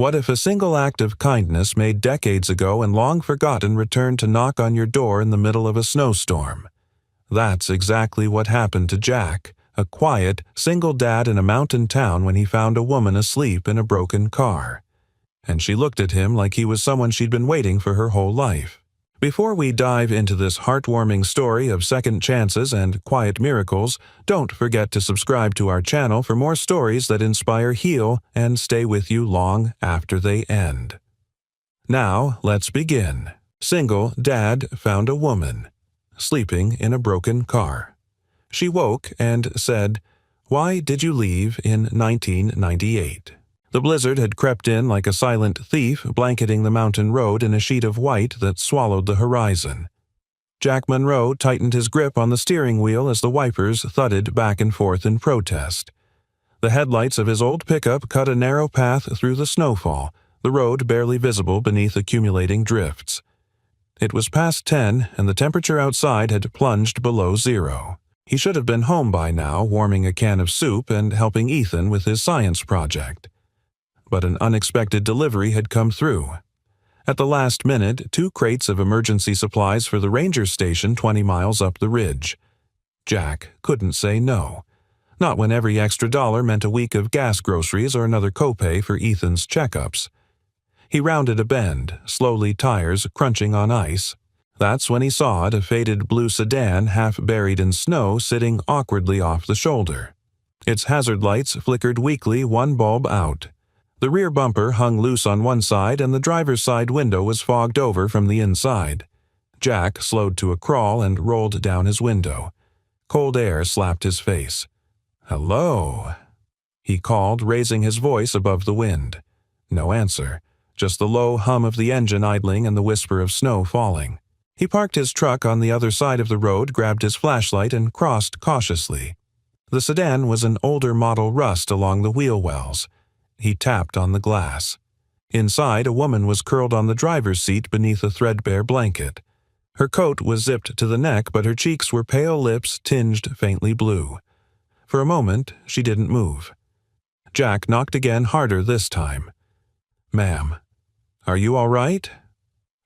What if a single act of kindness made decades ago and long forgotten returned to knock on your door in the middle of a snowstorm? That's exactly what happened to Jack, a quiet, single dad in a mountain town when he found a woman asleep in a broken car. And she looked at him like he was someone she'd been waiting for her whole life. Before we dive into this heartwarming story of second chances and quiet miracles, don't forget to subscribe to our channel for more stories that inspire, heal, and stay with you long after they end. Now, let's begin. Single dad found a woman sleeping in a broken car. She woke and said, "Why did you leave in 1998? The blizzard had crept in like a silent thief, blanketing the mountain road in a sheet of white that swallowed the horizon. Jack Monroe tightened his grip on the steering wheel as the wipers thudded back and forth in protest. The headlights of his old pickup cut a narrow path through the snowfall, the road barely visible beneath accumulating drifts. It was past 10, and the temperature outside had plunged below zero. He should have been home by now, warming a can of soup and helping Ethan with his science project. But an unexpected delivery had come through. At the last minute, 2 crates of emergency supplies for the ranger station 20 miles up the ridge. Jack couldn't say no. Not when every extra dollar meant a week of gas groceries or another copay for Ethan's checkups. He rounded a bend, slowly tires crunching on ice. That's when he saw it, a faded blue sedan half buried in snow sitting awkwardly off the shoulder. Its hazard lights flickered weakly, one bulb out. The rear bumper hung loose on one side and the driver's side window was fogged over from the inside. Jack slowed to a crawl and rolled down his window. Cold air slapped his face. "Hello," he called, raising his voice above the wind. No answer, just the low hum of the engine idling and the whisper of snow falling. He parked his truck on the other side of the road, grabbed his flashlight, and crossed cautiously. The sedan was an older model rust along the wheel wells. He tapped on the glass. Inside, a woman was curled on the driver's seat beneath a threadbare blanket. Her coat was zipped to the neck, but her cheeks were pale lips tinged faintly blue. For a moment, she didn't move. Jack knocked again, harder this time. "Ma'am, are you all right?"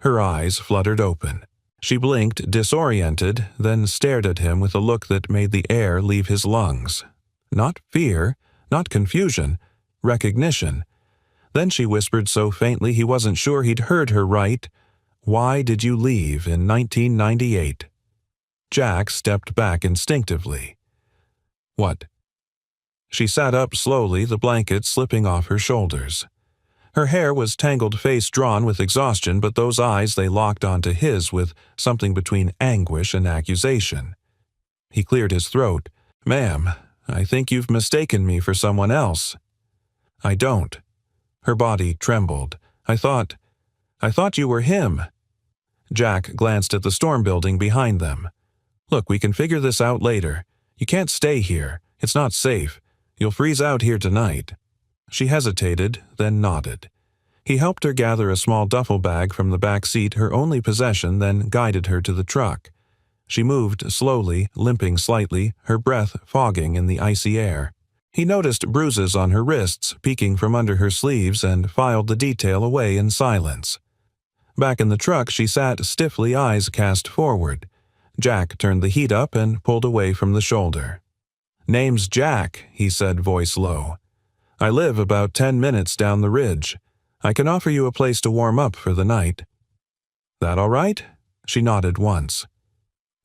Her eyes fluttered open. She blinked, disoriented, then stared at him with a look that made the air leave his lungs. Not fear, not confusion, recognition. Then she whispered so faintly he wasn't sure he'd heard her right, "Why did you leave in 1998? Jack stepped back instinctively. "What?" She sat up slowly, the blanket slipping off her shoulders. Her hair was tangled, face drawn with exhaustion, but those eyes, they locked onto his with something between anguish and accusation. He cleared his throat. "Ma'am, I think you've mistaken me for someone else." "I don't." Her body trembled. I thought you were him." Jack glanced at the storm building behind them. "Look, we can figure this out later. You can't stay here. It's not safe. You'll freeze out here tonight." She hesitated, then nodded. He helped her gather a small duffel bag from the back seat, her only possession, then guided her to the truck. She moved slowly, limping slightly, her breath fogging in the icy air. He noticed bruises on her wrists peeking from under her sleeves and filed the detail away in silence. Back in the truck, she sat stiffly, eyes cast forward. Jack turned the heat up and pulled away from the shoulder. "Name's Jack," he said, voice low. "I live about 10 minutes down the ridge. I can offer you a place to warm up for the night." "That all right?" She nodded once.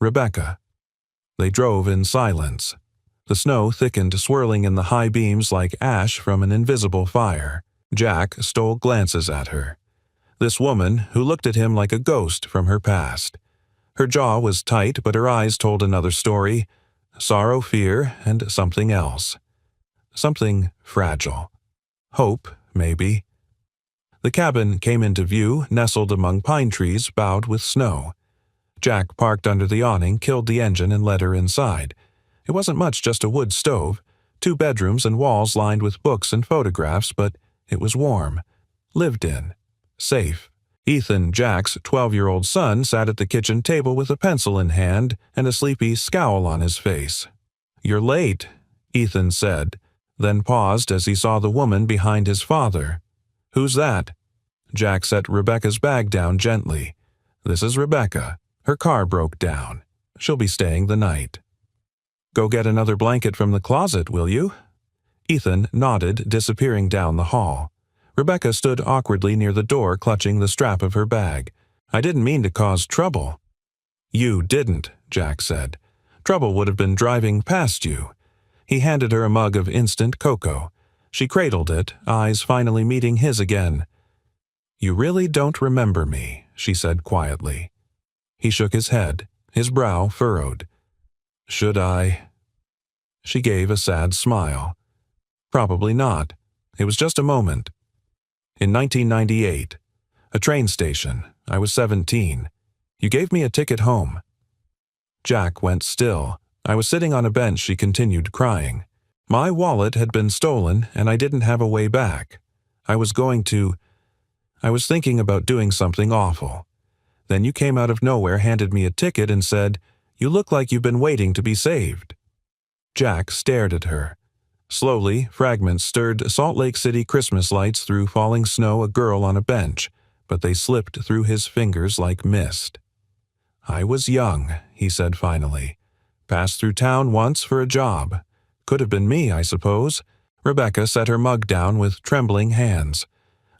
"Rebecca." They drove in silence. The snow thickened, swirling in the high beams like ash from an invisible fire. Jack stole glances at her. This woman who looked at him like a ghost from her past. Her jaw was tight, but her eyes told another story. Sorrow, fear, and something else. Something fragile. Hope, maybe. The cabin came into view, nestled among pine trees bowed with snow. Jack parked under the awning, killed the engine, and led her inside. It wasn't much, just a wood stove, 2 bedrooms and walls lined with books and photographs, but it was warm. Lived in. Safe. Ethan, Jack's 12-year-old son, sat at the kitchen table with a pencil in hand and a sleepy scowl on his face. "You're late," Ethan said, then paused as he saw the woman behind his father. "Who's that?" Jack set Rebecca's bag down gently. "This is Rebecca. Her car broke down. She'll be staying the night." "Go get another blanket from the closet, will you?" Ethan nodded, disappearing down the hall. Rebecca stood awkwardly near the door, clutching the strap of her bag. "I didn't mean to cause trouble." "You didn't," Jack said. "Trouble would have been driving past you." He handed her a mug of instant cocoa. She cradled it, eyes finally meeting his again. "You really don't remember me," she said quietly. He shook his head, his brow furrowed. "Should I?" She gave a sad smile. "Probably not. It was just a moment. In 1998. A train station. I was 17. You gave me a ticket home." Jack went still. I was sitting on a bench, she continued, crying. "My wallet had been stolen, and I didn't have a way back. I was thinking about doing something awful. Then you came out of nowhere, handed me a ticket, and said, 'You look like you've been waiting to be saved.'" Jack stared at her. Slowly, fragments stirred Salt Lake City Christmas lights through falling snow, a girl on a bench, but they slipped through his fingers like mist. "I was young," he said finally. "Passed through town once for a job. Could have been me, I suppose." Rebecca set her mug down with trembling hands.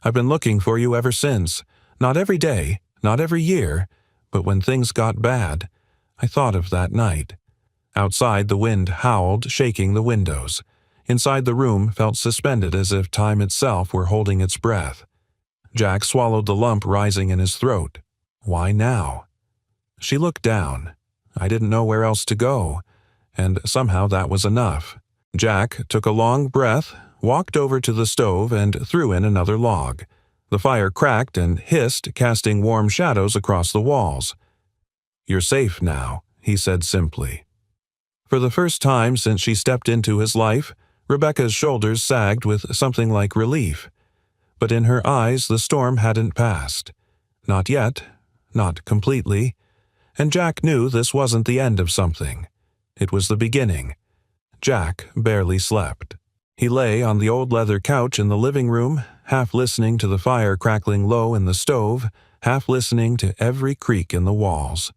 "I've been looking for you ever since. Not every day, not every year, but when things got bad, I thought of that night." Outside, the wind howled, shaking the windows. Inside, the room felt suspended as if time itself were holding its breath. Jack swallowed the lump rising in his throat. Why now? She looked down. I didn't know where else to go, and somehow that was enough. Jack took a long breath, walked over to the stove, and threw in another log. The fire cracked and hissed, casting warm shadows across the walls. "You're safe now," he said simply. For the first time since she stepped into his life, Rebecca's shoulders sagged with something like relief. But in her eyes the storm hadn't passed. Not yet, not completely. And Jack knew this wasn't the end of something. It was the beginning. Jack barely slept. He lay on the old leather couch in the living room, half listening to the fire crackling low in the stove, half listening to every creak in the walls.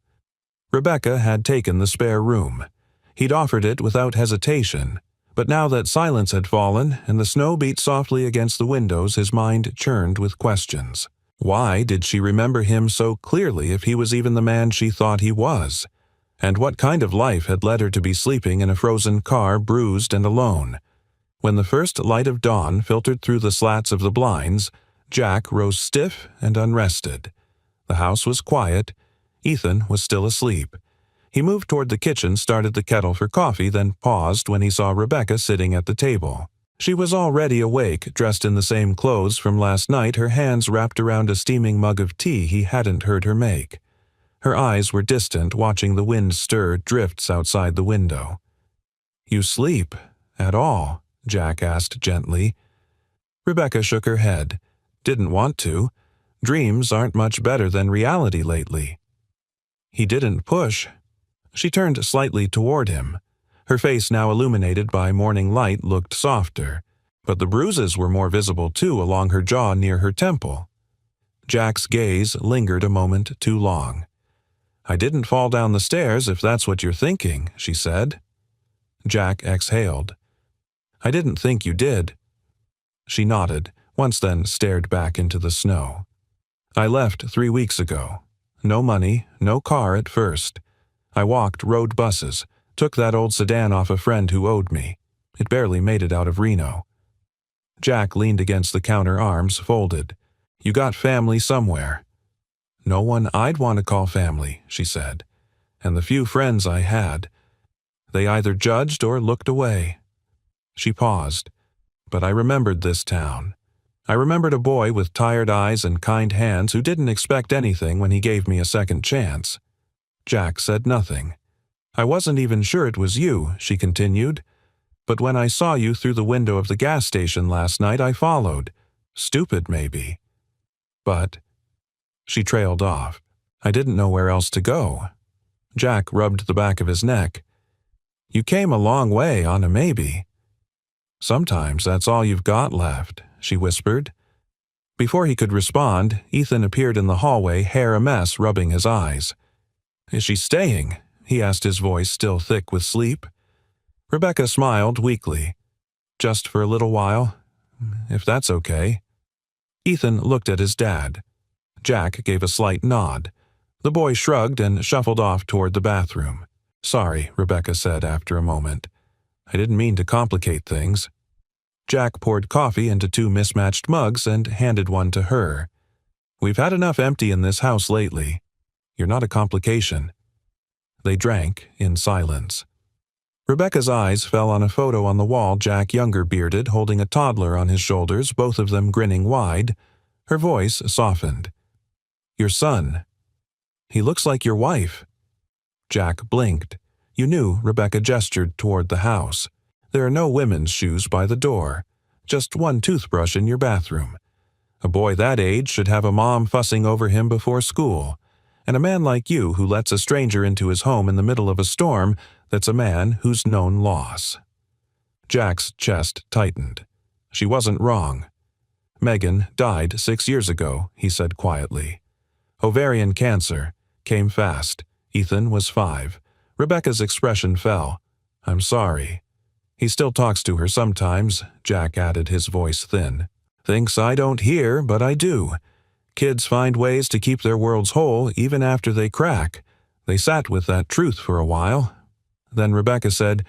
Rebecca had taken the spare room. He'd offered it without hesitation. But now that silence had fallen and the snow beat softly against the windows, his mind churned with questions. Why did she remember him so clearly if he was even the man she thought he was? And what kind of life had led her to be sleeping in a frozen car, bruised and alone? When the first light of dawn filtered through the slats of the blinds, Jack rose stiff and unrested. The house was quiet. Ethan was still asleep. He moved toward the kitchen, started the kettle for coffee, then paused when he saw Rebecca sitting at the table. She was already awake, dressed in the same clothes from last night, her hands wrapped around a steaming mug of tea he hadn't heard her make. Her eyes were distant, watching the wind stir drifts outside the window. "You sleep? At all?" Jack asked gently. Rebecca shook her head. "Didn't want to. Dreams aren't much better than reality lately." He didn't push. She turned slightly toward him. Her face, now illuminated by morning light, looked softer, but the bruises were more visible too along her jaw near her temple. Jack's gaze lingered a moment too long. "I didn't fall down the stairs, if that's what you're thinking," she said. Jack exhaled. "I didn't think you did." She nodded, once then stared back into the snow. "I left 3 weeks ago. No money, no car at first. I walked, rode buses, took that old sedan off a friend who owed me. It barely made it out of Reno." Jack leaned against the counter, arms folded. "You got family somewhere." "No one I'd want to call family," she said. "And the few friends I had, they either judged or looked away." She paused. "But I remembered this town. I remembered a boy with tired eyes and kind hands who didn't expect anything when he gave me a second chance." Jack said nothing. "I wasn't even sure it was you," she continued. "But when I saw you through the window of the gas station last night, I followed. Stupid, maybe. But—" She trailed off. "I didn't know where else to go." Jack rubbed the back of his neck. "You came a long way on a maybe." "Sometimes that's all you've got left," she whispered. Before he could respond, Ethan appeared in the hallway, hair a mess, rubbing his eyes. "Is she staying?" he asked, his voice still thick with sleep. Rebecca smiled weakly. "Just for a little while, if that's okay." Ethan looked at his dad. Jack gave a slight nod. The boy shrugged and shuffled off toward the bathroom. "Sorry," Rebecca said after a moment. "I didn't mean to complicate things." Jack poured coffee into 2 mismatched mugs and handed one to her. "We've had enough empty in this house lately. You're not a complication." They drank in silence. Rebecca's eyes fell on a photo on the wall, Jack younger bearded, holding a toddler on his shoulders, both of them grinning wide. Her voice softened. "Your son. He looks like your wife." Jack blinked. "You knew," Rebecca gestured toward the house. "There are no women's shoes by the door. Just one toothbrush in your bathroom. A boy that age should have a mom fussing over him before school. And a man like you who lets a stranger into his home in the middle of a storm, that's a man who's known loss." Jack's chest tightened. She wasn't wrong. "Megan died 6 years ago," he said quietly. "Ovarian cancer. Came fast. Ethan was 5. Rebecca's expression fell. "I'm sorry." "He still talks to her sometimes," Jack added, his voice thin. "Thinks I don't hear, but I do. Kids find ways to keep their worlds whole even after they crack. They sat with that truth for a while." Then Rebecca said,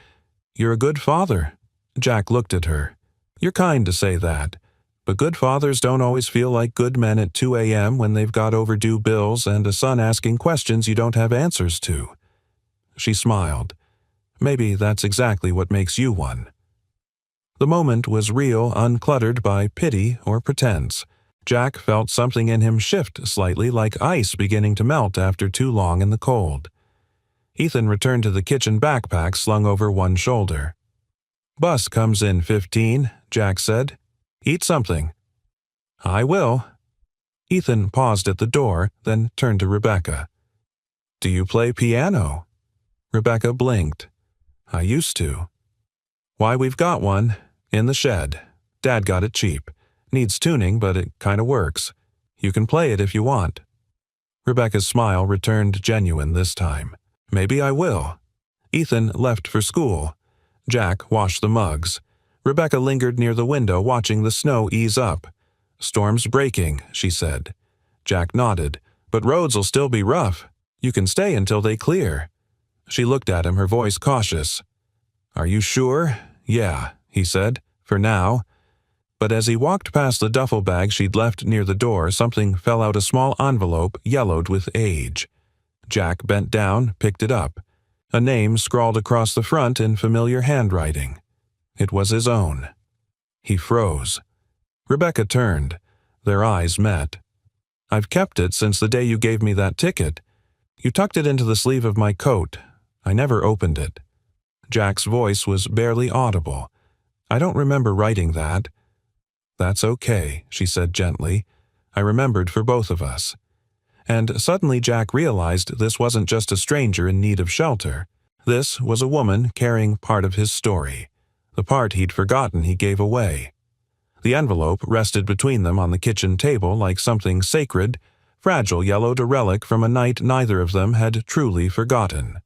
"You're a good father." Jack looked at her. "You're kind to say that. But good fathers don't always feel like good men at 2 a.m. when they've got overdue bills and a son asking questions you don't have answers to." She smiled. "Maybe that's exactly what makes you one." The moment was real, uncluttered by pity or pretense. Jack felt something in him shift slightly, like ice beginning to melt after too long in the cold. Ethan returned to the kitchen backpack slung over one shoulder. "Bus comes in 15, Jack said. "Eat something." "I will." Ethan paused at the door, then turned to Rebecca. "Do you play piano?" Rebecca blinked. "I used to." "Why, we've got one. In the shed. Dad got it cheap. Needs tuning, but it kinda works. You can play it if you want." Rebecca's smile returned genuine this time. "Maybe I will." Ethan left for school. Jack washed the mugs. Rebecca lingered near the window, watching the snow ease up. "Storm's breaking," she said. Jack nodded. "But roads'll still be rough. You can stay until they clear." She looked at him, her voice cautious. "Are you sure?" "Yeah," he said. "For now." But as he walked past the duffel bag she'd left near the door, something fell out, a small envelope yellowed with age. Jack bent down, picked it up. A name scrawled across the front in familiar handwriting. It was his own. He froze. Rebecca turned. Their eyes met. "I've kept it since the day you gave me that ticket. You tucked it into the sleeve of my coat. I never opened it." Jack's voice was barely audible. "I don't remember writing that." "That's okay," she said gently. "I remembered for both of us." And suddenly Jack realized this wasn't just a stranger in need of shelter. This was a woman carrying part of his story. The part he'd forgotten he gave away. The envelope rested between them on the kitchen table like something sacred, fragile, yellowed, a relic from a night neither of them had truly forgotten.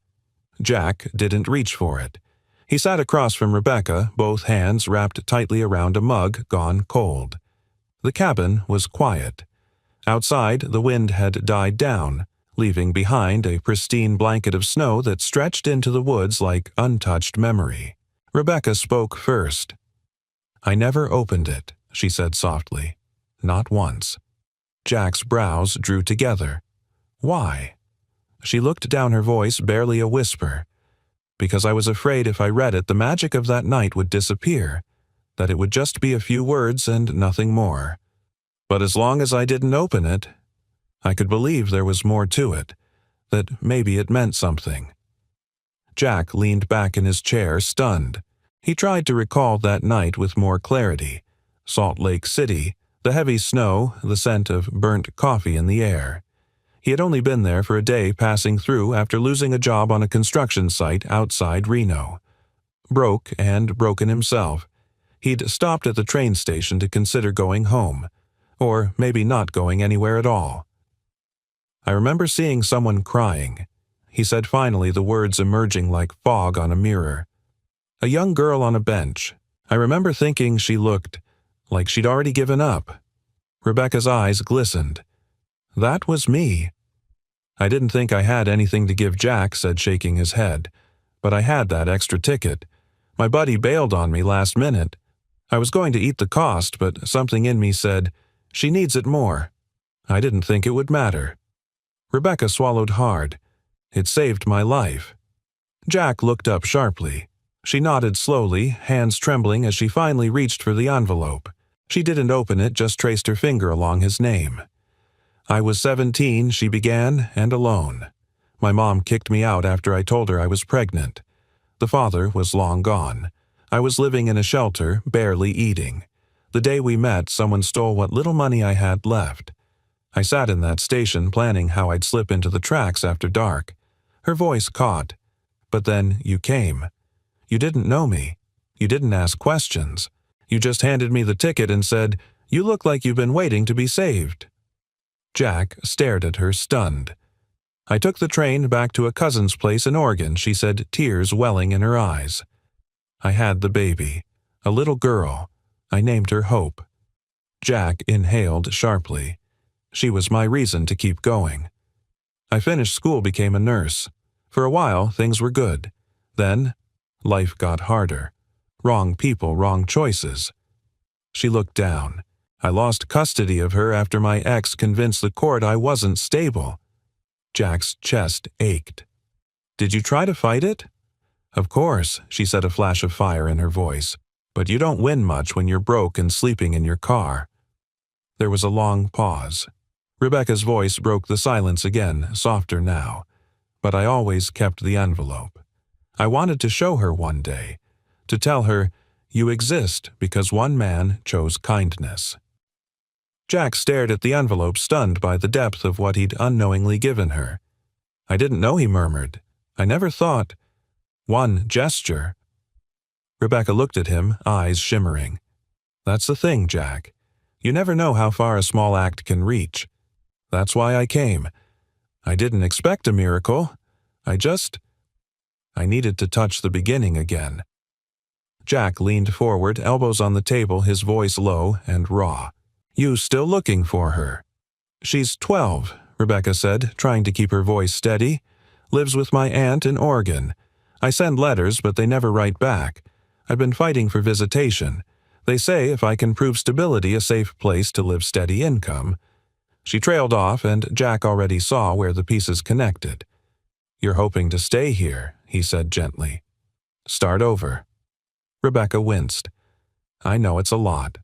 Jack didn't reach for it. He sat across from Rebecca, both hands wrapped tightly around a mug gone cold. The cabin was quiet. Outside, the wind had died down, leaving behind a pristine blanket of snow that stretched into the woods like untouched memory. Rebecca spoke first. "I never opened it," she said softly. "Not once." Jack's brows drew together. "Why?" She looked down, her voice barely a whisper. "Because I was afraid if I read it, the magic of that night would disappear, that it would just be a few words and nothing more. But as long as I didn't open it, I could believe there was more to it, that maybe it meant something." Jack leaned back in his chair, stunned. He tried to recall that night with more clarity. Salt Lake City, the heavy snow, the scent of burnt coffee in the air. He had only been there for a day, passing through after losing a job on a construction site outside Reno. Broke and broken himself, he'd stopped at the train station to consider going home. or maybe not going anywhere at all. I remember seeing someone crying. He said finally, the words emerging like fog on a mirror. A young girl on a bench. I remember thinking she looked like she'd already given up. Rebecca's eyes glistened. That was me. I didn't think I had anything to give, Jack said, shaking his head. But I had that extra ticket. My buddy bailed on me last minute. I was going to eat the cost, but something in me said, she needs it more. I didn't think it would matter. Rebecca swallowed hard. It saved my life. Jack looked up sharply. She nodded slowly, hands trembling as she finally reached for the envelope. She didn't open it, just traced her finger along his name. I was 17, she began, and alone. My mom kicked me out after I told her I was pregnant. The father was long gone. I was living in a shelter, barely eating. The day we met, someone stole what little money I had left. I sat in that station planning how I'd slip into the tracks after dark. Her voice caught. But then you came. You didn't know me. You didn't ask questions. You just handed me the ticket and said, you look like you've been waiting to be saved. Jack stared at her, stunned. I took the train back to a cousin's place in Oregon, she said, tears welling in her eyes. I had the baby, a little girl. I named her Hope. Jack inhaled sharply. She was my reason to keep going. I finished school, became a nurse. For a while, things were good. Then, life got harder. Wrong people, wrong choices. She looked down. I lost custody of her after my ex convinced the court I wasn't stable. Jack's chest ached. Did you try to fight it? Of course, she said, a flash of fire in her voice. But you don't win much when you're broke and sleeping in your car. There was a long pause. Rebecca's voice broke the silence again, softer now. But I always kept the envelope. I wanted to show her one day, to tell her, you exist because one man chose kindness. Jack stared at the envelope, stunned by the depth of what he'd unknowingly given her. I didn't know, he murmured. I never thought. One gesture. Rebecca looked at him, eyes shimmering. That's the thing, Jack. You never know how far a small act can reach. That's why I came. I didn't expect a miracle. I needed to touch the beginning again. Jack leaned forward, elbows on the table, his voice low and raw. You still looking for her? She's 12, Rebecca said, trying to keep her voice steady. Lives with my aunt in Oregon. I send letters, but they never write back. I've been fighting for visitation. They say if I can prove stability, a safe place to live steady income. She trailed off, and Jack already saw where the pieces connected. You're hoping to stay here, he said gently. Start over. Rebecca winced. I know it's a lot.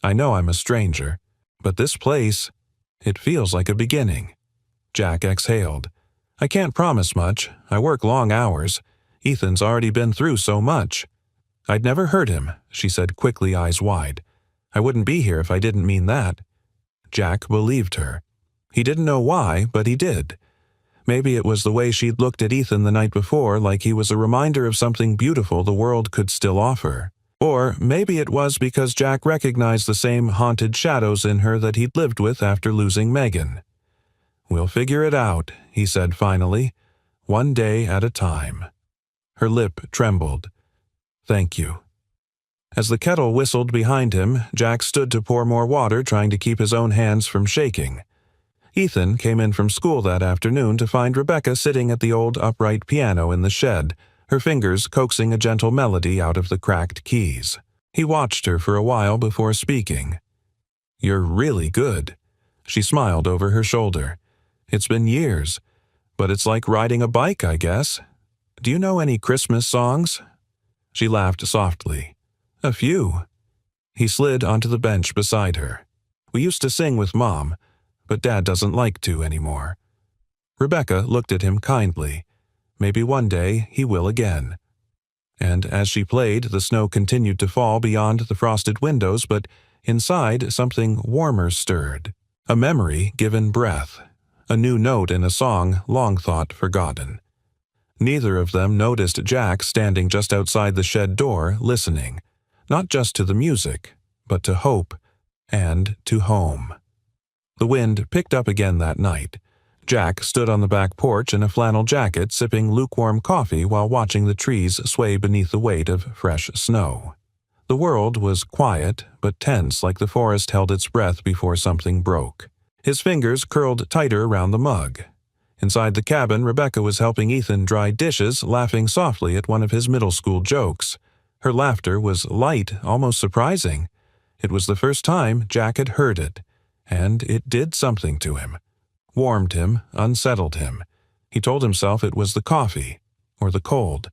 I know I'm a stranger. But this place, it feels like a beginning. Jack exhaled. I can't promise much. I work long hours. Ethan's already been through so much. I'd never hurt him, she said quickly, eyes wide. I wouldn't be here if I didn't mean that. Jack believed her. He didn't know why, but he did. Maybe it was the way she'd looked at Ethan the night before, like he was a reminder of something beautiful the world could still offer. Or maybe it was because Jack recognized the same haunted shadows in her that he'd lived with after losing Megan. We'll figure it out, he said finally, one day at a time. Her lip trembled. Thank you. As the kettle whistled behind him, Jack stood to pour more water, trying to keep his own hands from shaking. Ethan came in from school that afternoon to find Rebecca sitting at the old upright piano in the shed, her fingers coaxing a gentle melody out of the cracked keys. He watched her for a while before speaking. You're really good. She smiled over her shoulder. It's been years, but it's like riding a bike, I guess. Do you know any Christmas songs? She laughed softly. A few. He slid onto the bench beside her. We used to sing with Mom, but Dad doesn't like to anymore. Rebecca looked at him kindly. Maybe one day he will again. And as she played, the snow continued to fall beyond the frosted windows, but inside something warmer stirred. A memory given breath. A new note in a song long thought forgotten. Neither of them noticed Jack standing just outside the shed door, listening, not just to the music, but to hope and to home. The wind picked up again that night. Jack stood on the back porch in a flannel jacket sipping lukewarm coffee while watching the trees sway beneath the weight of fresh snow. The world was quiet but tense, like the forest held its breath before something broke. His fingers curled tighter around the mug. Inside the cabin, Rebecca was helping Ethan dry dishes, laughing softly at one of his middle school jokes. Her laughter was light, almost surprising. It was the first time Jack had heard it, and it did something to him. Warmed him, unsettled him. He told himself it was the coffee, or the cold.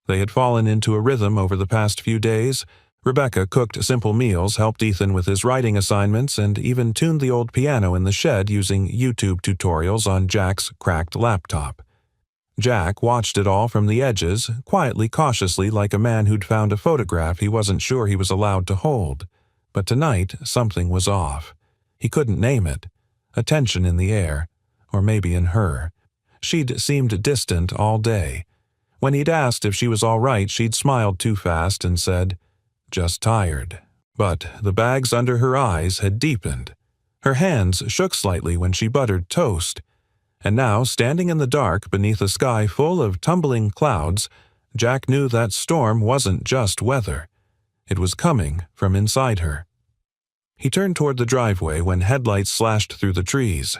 They had fallen into a rhythm over the past few days. Rebecca cooked simple meals, helped Ethan with his writing assignments, and even tuned the old piano in the shed using YouTube tutorials on Jack's cracked laptop. Jack watched it all from the edges, quietly, cautiously, like a man who'd found a photograph he wasn't sure he was allowed to hold. But tonight, something was off. He couldn't name it. A tension in the air, or maybe in her. She'd seemed distant all day. When he'd asked if she was all right, she'd smiled too fast and said, "Just tired." But the bags under her eyes had deepened. Her hands shook slightly when she buttered toast. And now, standing in the dark beneath a sky full of tumbling clouds, Jack knew that storm wasn't just weather. It was coming from inside her. He turned toward the driveway when headlights slashed through the trees.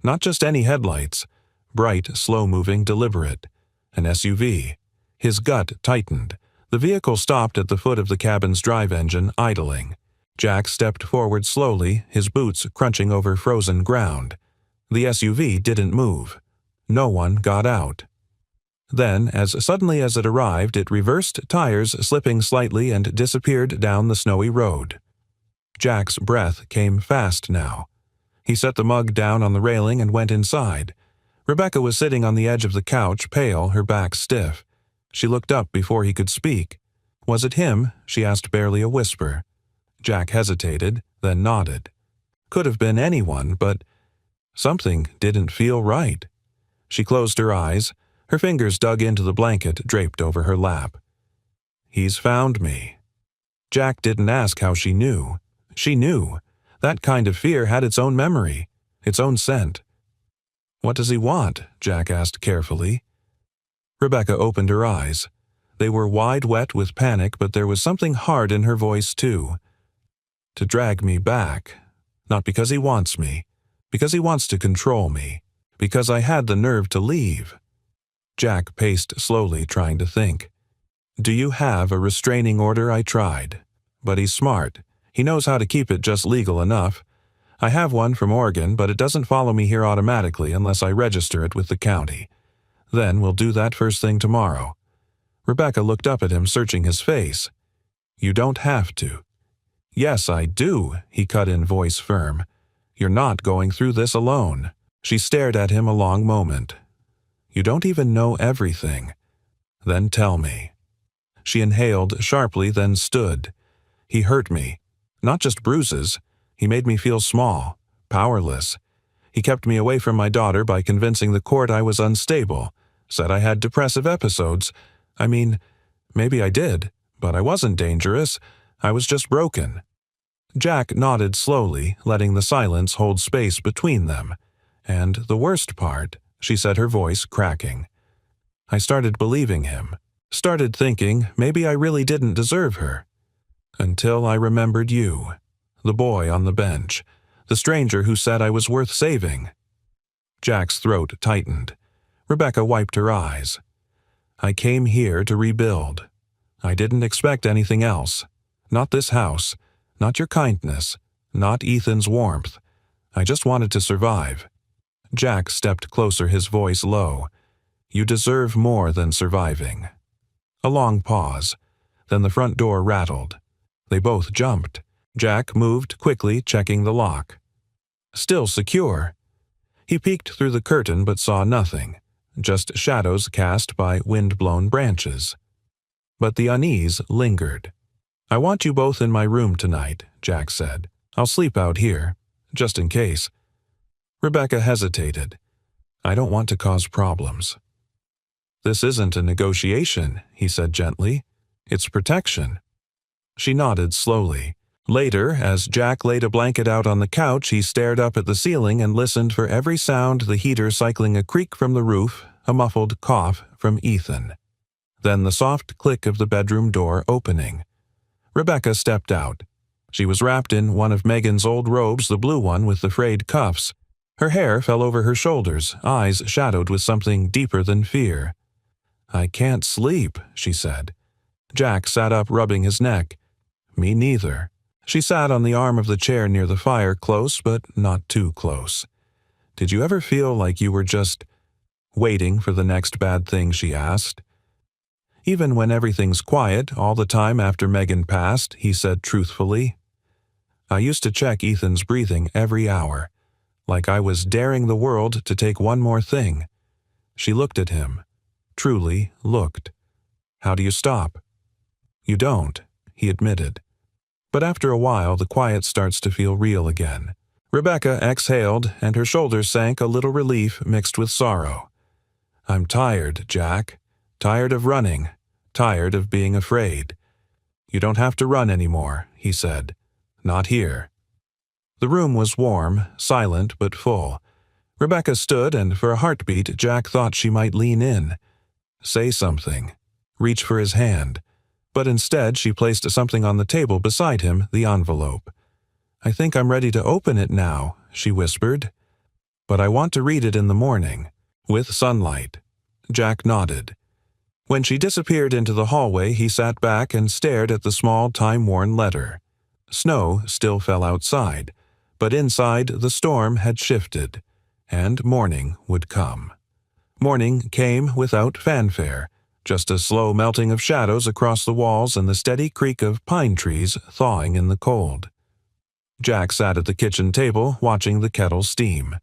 Not just any headlights. Bright, slow-moving, deliberate. An SUV. His gut tightened. The vehicle stopped at the foot of the cabin's drive engine, idling. Jack stepped forward slowly, his boots crunching over frozen ground. The SUV didn't move. No one got out. Then, as suddenly as it arrived, it reversed tires, slipping slightly, and disappeared down the snowy road. Jack's breath came fast now. He set the mug down on the railing and went inside. Rebecca was sitting on the edge of the couch, pale, her back stiff. She looked up before he could speak. Was it him? She asked, barely a whisper. Jack hesitated, then nodded. Could have been anyone, but something didn't feel right. She closed her eyes. Her fingers dug into the blanket draped over her lap. "He's found me." Jack didn't ask how she knew. She knew. That kind of fear had its own memory, its own scent. "What does he want?" Jack asked carefully. Rebecca opened her eyes. They were wide wet with panic, but there was something hard in her voice, too. "To drag me back. Not because he wants me. Because he wants to control me. Because I had the nerve to leave." Jack paced slowly, trying to think. "Do you have a restraining order?" I tried. "But he's smart. He knows how to keep it just legal enough. I have one from Oregon, but it doesn't follow me here automatically unless I register it with the county. Then we'll do that first thing tomorrow." Rebecca looked up at him, searching his face. "You don't have to." "Yes, I do," he cut in, voice firm. "You're not going through this alone." She stared at him a long moment. "You don't even know everything." "Then tell me." She inhaled sharply, then stood. "He hurt me. Not just bruises. He made me feel small, powerless. He kept me away from my daughter by convincing the court I was unstable, said I had depressive episodes. I mean, maybe I did, but I wasn't dangerous. I was just broken." Jack nodded slowly, letting the silence hold space between them. "And the worst part," she said, her voice cracking. "I started believing him. Started thinking maybe I really didn't deserve her. Until I remembered you. The boy on the bench. The stranger who said I was worth saving." Jack's throat tightened. Rebecca wiped her eyes. "I came here to rebuild. I didn't expect anything else. Not this house. Not your kindness. Not Ethan's warmth. I just wanted to survive." Jack stepped closer, his voice low. "You deserve more than surviving." A long pause. Then the front door rattled. They both jumped. Jack moved quickly, checking the lock. Still secure. He peeked through the curtain but saw nothing, just shadows cast by wind-blown branches. But the unease lingered. "I want you both in my room tonight," Jack said. "I'll sleep out here, just in case." Rebecca hesitated. "I don't want to cause problems." "This isn't a negotiation," he said gently. "It's protection." She nodded slowly. Later, as Jack laid a blanket out on the couch, he stared up at the ceiling and listened for every sound: the heater cycling a creak from the roof, a muffled cough from Ethan. Then the soft click of the bedroom door opening. Rebecca stepped out. She was wrapped in one of Megan's old robes, the blue one with the frayed cuffs. Her hair fell over her shoulders, eyes shadowed with something deeper than fear. "I can't sleep," she said. Jack sat up, rubbing his neck. "Me neither." She sat on the arm of the chair near the fire, close but not too close. "Did you ever feel like you were just waiting for the next bad thing?" she asked. "Even when everything's quiet, all the time after Megan passed," he said truthfully. "I used to check Ethan's breathing every hour, like I was daring the world to take one more thing." She looked at him. Truly looked. "How do you stop?" "You don't," he admitted. But after a while, the quiet starts to feel real again. Rebecca exhaled, and her shoulders sank, a little relief mixed with sorrow. "I'm tired, Jack. Tired of running. Tired of being afraid." "You don't have to run anymore," he said. "Not here." The room was warm, silent but full. Rebecca stood, and for a heartbeat, Jack thought she might lean in, say something, reach for his hand. But instead, she placed something on the table beside him, the envelope. "I think I'm ready to open it now," she whispered. "But I want to read it in the morning, with sunlight." Jack nodded. When she disappeared into the hallway, he sat back and stared at the small, time-worn letter. Snow still fell outside, but inside the storm had shifted, and morning would come. Morning came without fanfare, just a slow melting of shadows across the walls and the steady creak of pine trees thawing in the cold. Jack sat at the kitchen table, watching the kettle steam.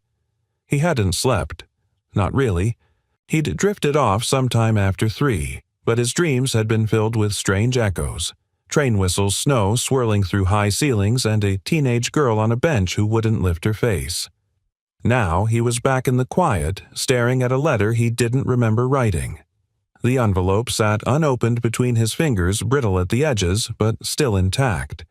He hadn't slept. Not really. He'd drifted off sometime after 3, but his dreams had been filled with strange echoes. Train whistles, snow swirling through high ceilings, and a teenage girl on a bench who wouldn't lift her face. Now he was back in the quiet, staring at a letter he didn't remember writing. The envelope sat unopened between his fingers, brittle at the edges, but still intact.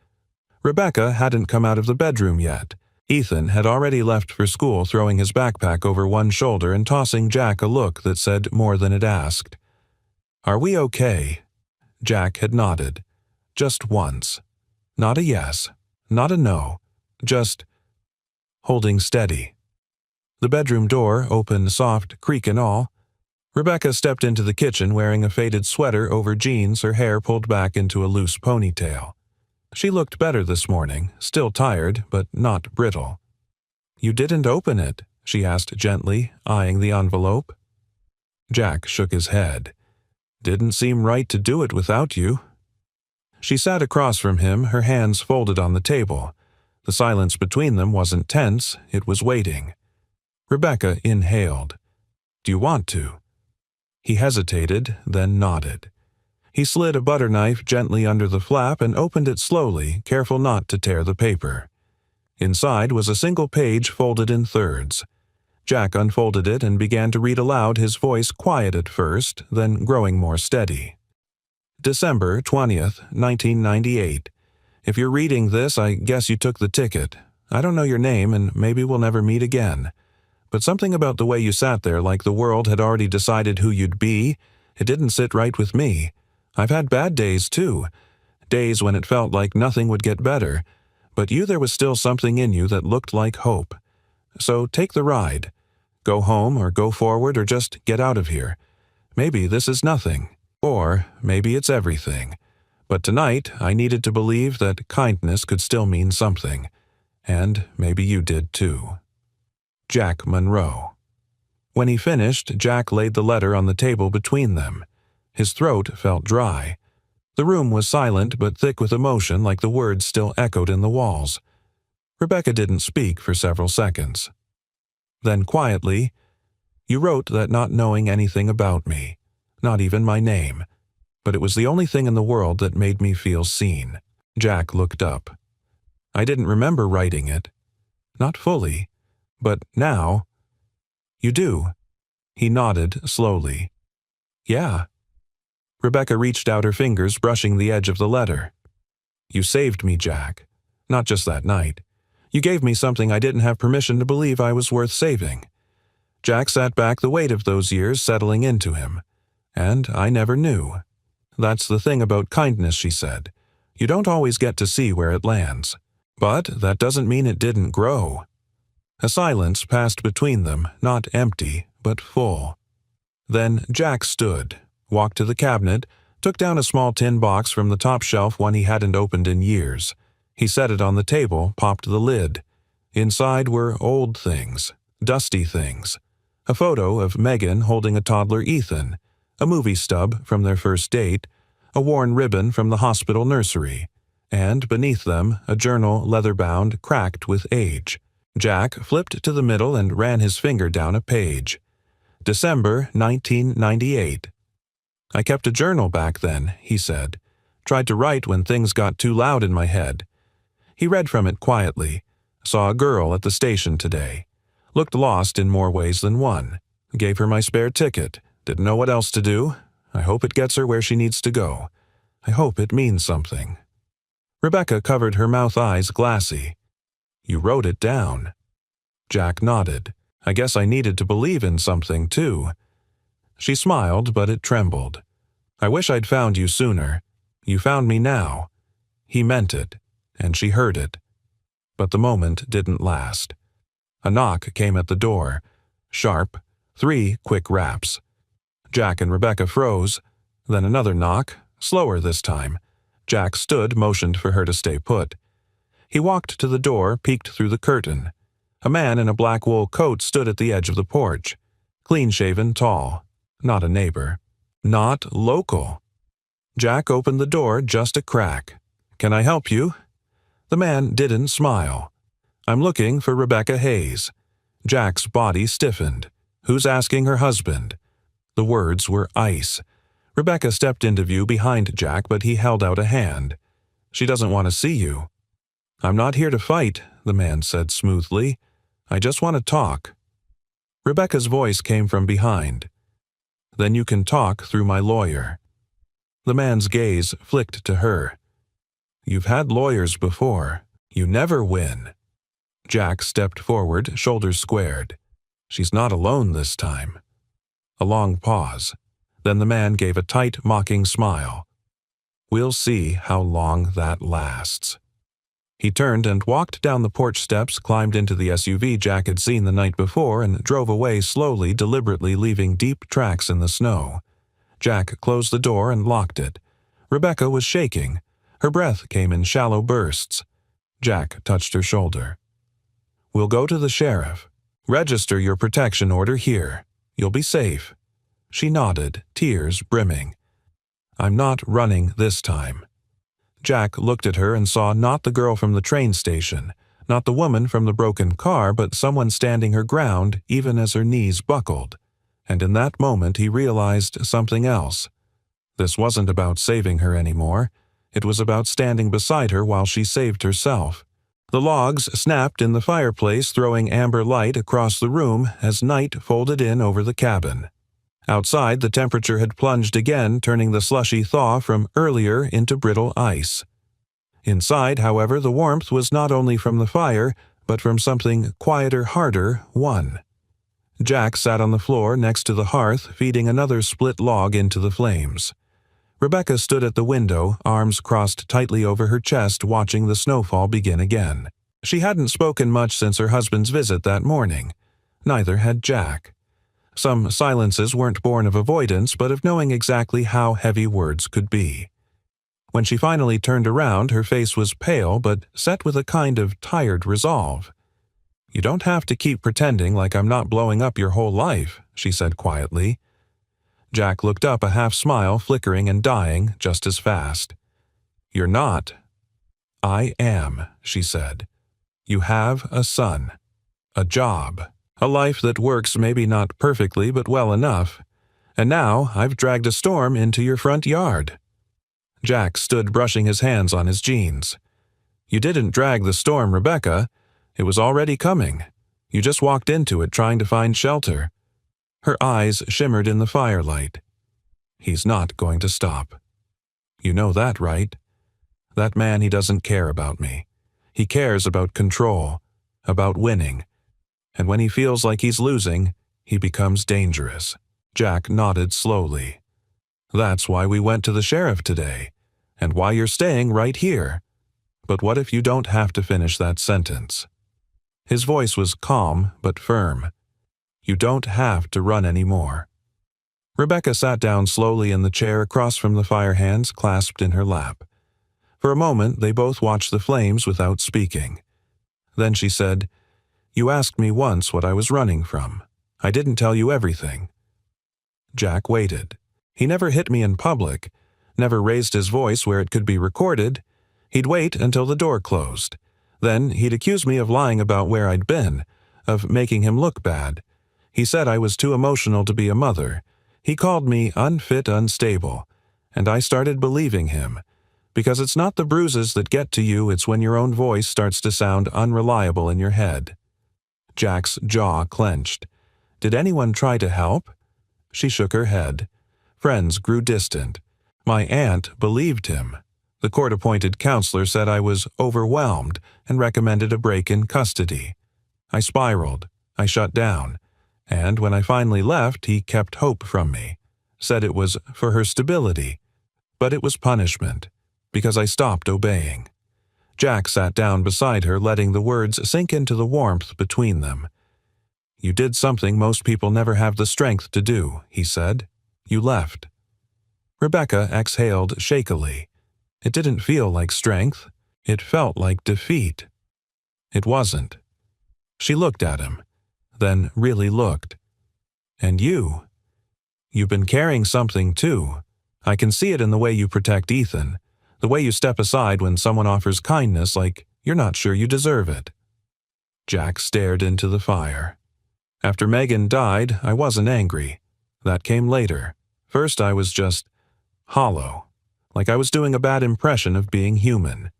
Rebecca hadn't come out of the bedroom yet. Ethan had already left for school, throwing his backpack over one shoulder and tossing Jack a look that said more than it asked. "Are we okay?" Jack had nodded. Just once. Not a yes, not a no, just holding steady. The bedroom door opened, soft creak and all. Rebecca stepped into the kitchen wearing a faded sweater over jeans, her hair pulled back into a loose ponytail. She looked better this morning, still tired, but not brittle. "You didn't open it?" she asked gently, eyeing the envelope. Jack shook his head. "Didn't seem right to do it without you." She sat across from him, her hands folded on the table. The silence between them wasn't tense, it was waiting. Rebecca inhaled. "Do you want to?" He hesitated, then nodded. He slid a butter knife gently under the flap and opened it slowly, careful not to tear the paper. Inside was a single page folded in thirds. Jack unfolded it and began to read aloud, his voice quiet at first, then growing more steady. December 20th, 1998. If you're reading this, I guess you took the ticket. I don't know your name, and maybe we'll never meet again. But something about the way you sat there, like the world had already decided who you'd be, it didn't sit right with me. I've had bad days, too. Days when it felt like nothing would get better. But there was still something in you that looked like hope. So take the ride. Go home or go forward or just get out of here. Maybe this is nothing. Or maybe it's everything. But tonight I needed to believe that kindness could still mean something. And maybe you did too. Jack Monroe. When he finished, Jack laid the letter on the table between them. His throat felt dry. The room was silent but thick with emotion, like the words still echoed in the walls. Rebecca didn't speak for several seconds. Then quietly, "You wrote that not knowing anything about me, not even my name, but it was the only thing in the world that made me feel seen." Jack looked up. "I didn't remember writing it. Not fully. But now—" "You do?" He nodded slowly. "Yeah." Rebecca reached out her fingers, brushing the edge of the letter. "You saved me, Jack. Not just that night. You gave me something I didn't have permission to believe I was worth saving." Jack sat back, the weight of those years settling into him. "And I never knew." "That's the thing about kindness," she said. "You don't always get to see where it lands. But that doesn't mean it didn't grow." A silence passed between them, not empty, but full. Then Jack stood, walked to the cabinet, took down a small tin box from the top shelf, one he hadn't opened in years. He set it on the table, popped the lid. Inside were old things, dusty things. A photo of Megan holding a toddler Ethan, a movie stub from their first date, a worn ribbon from the hospital nursery, and beneath them a journal leather-bound, cracked with age. Jack flipped to the middle and ran his finger down a page. December 1998. "I kept a journal back then," he said. "Tried to write when things got too loud in my head." He read from it quietly. "Saw a girl at the station today. Looked lost in more ways than one. Gave her my spare ticket. Didn't know what else to do. I hope it gets her where she needs to go. I hope it means something." Rebecca covered her mouth, eyes glassy. "You wrote it down." Jack nodded. "I guess I needed to believe in something, too." She smiled, but it trembled. "I wish I'd found you sooner. You found me now." He meant it, and she heard it. But the moment didn't last. A knock came at the door. Sharp, 3 quick raps. Jack and Rebecca froze. Then another knock, slower this time. Jack stood, motioned for her to stay put. He walked to the door, peeked through the curtain. A man in a black wool coat stood at the edge of the porch. Clean-shaven, tall. Not a neighbor. Not local. Jack opened the door just a crack. "Can I help you?" The man didn't smile. "I'm looking for Rebecca Hayes." Jack's body stiffened. "Who's asking her husband?" The words were ice. Rebecca stepped into view behind Jack, but he held out a hand. "She doesn't want to see you." "I'm not here to fight," the man said smoothly. "I just want to talk." Rebecca's voice came from behind. "Then you can talk through my lawyer." The man's gaze flicked to her. "You've had lawyers before. You never win." Jack stepped forward, shoulders squared. "She's not alone this time." A long pause. Then the man gave a tight, mocking smile. "We'll see how long that lasts." He turned and walked down the porch steps, climbed into the SUV Jack had seen the night before, and drove away slowly, deliberately leaving deep tracks in the snow. Jack closed the door and locked it. Rebecca was shaking. Her breath came in shallow bursts. Jack touched her shoulder. "We'll go to the sheriff. Register your protection order here. You'll be safe." She nodded, tears brimming. "I'm not running this time." Jack looked at her and saw not the girl from the train station, not the woman from the broken car, but someone standing her ground even as her knees buckled. And in that moment he realized something else. This wasn't about saving her anymore. It was about standing beside her while she saved herself. The logs snapped in the fireplace, throwing amber light across the room as night folded in over the cabin. Outside, the temperature had plunged again, turning the slushy thaw from earlier into brittle ice. Inside, however, the warmth was not only from the fire, but from something quieter, harder, one. Jack sat on the floor next to the hearth, feeding another split log into the flames. Rebecca stood at the window, arms crossed tightly over her chest, watching the snowfall begin again. She hadn't spoken much since her husband's visit that morning. Neither had Jack. Some silences weren't born of avoidance, but of knowing exactly how heavy words could be. When she finally turned around, her face was pale, but set with a kind of tired resolve. "You don't have to keep pretending like I'm not blowing up your whole life," she said quietly. Jack looked up, a half-smile flickering and dying just as fast. "You're not." "I am," she said. "You have a son. A job. A life that works maybe not perfectly but well enough. And now I've dragged a storm into your front yard." Jack stood brushing his hands on his jeans. "You didn't drag the storm, Rebecca. It was already coming. You just walked into it trying to find shelter." Her eyes shimmered in the firelight. "He's not going to stop. You know that, right? That man, he doesn't care about me. He cares about control, about winning. And when he feels like he's losing, he becomes dangerous. Jack nodded slowly. That's why we went to the sheriff today, and why you're staying right here. But what if you don't have to finish that sentence? His voice was calm but firm. You don't have to run anymore. Rebecca sat down slowly in the chair across from the fire, hands clasped in her lap. For a moment, they both watched the flames without speaking. Then she said, "You asked me once what I was running from. I didn't tell you everything." Jack waited. He never hit me in public, never raised his voice where it could be recorded. He'd wait until the door closed. Then he'd accuse me of lying about where I'd been, of making him look bad. He said I was too emotional to be a mother. He called me unfit, unstable, and I started believing him. Because it's not the bruises that get to you, it's when your own voice starts to sound unreliable in your head. Jack's jaw clenched. Did anyone try to help? She shook her head. Friends grew distant. My aunt believed him. The court-appointed counselor said I was overwhelmed and recommended a break in custody. I spiraled. I shut down. And when I finally left, he kept hope from me. Said it was for her stability. But it was punishment, because I stopped obeying. Jack sat down beside her, letting the words sink into the warmth between them. You did something most people never have the strength to do, he said. You left. Rebecca exhaled shakily. It didn't feel like strength. It felt like defeat. It wasn't. She looked at him, then really looked. And you've been carrying something too. I can see it in the way you protect Ethan, the way you step aside when someone offers kindness like you're not sure you deserve it. Jack stared into the fire. After Megan died, I wasn't angry. That came later. First I was just hollow, like I was doing a bad impression of being human.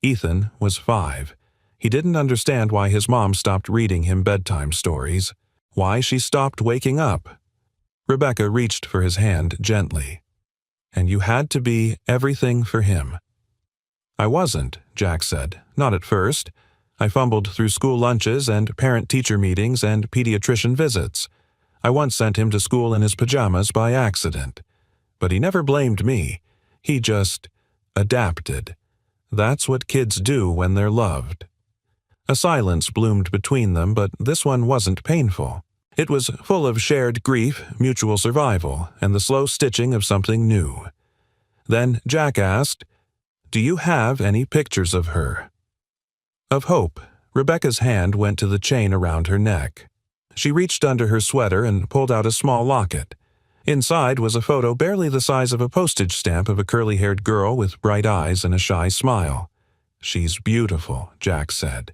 Ethan was 5. He didn't understand why his mom stopped reading him bedtime stories, why she stopped waking up. Rebecca reached for his hand gently. And you had to be everything for him. I wasn't, Jack said, not at first. I fumbled through school lunches and parent-teacher meetings and pediatrician visits. I once sent him to school in his pajamas by accident. But he never blamed me. He just adapted. That's what kids do when they're loved. A silence bloomed between them, but this one wasn't painful. It was full of shared grief, mutual survival, and the slow stitching of something new. Then Jack asked, "Do you have any pictures of her?" Of Hope. Rebecca's hand went to the chain around her neck. She reached under her sweater and pulled out a small locket. Inside was a photo barely the size of a postage stamp of a curly-haired girl with bright eyes and a shy smile. "She's beautiful," Jack said.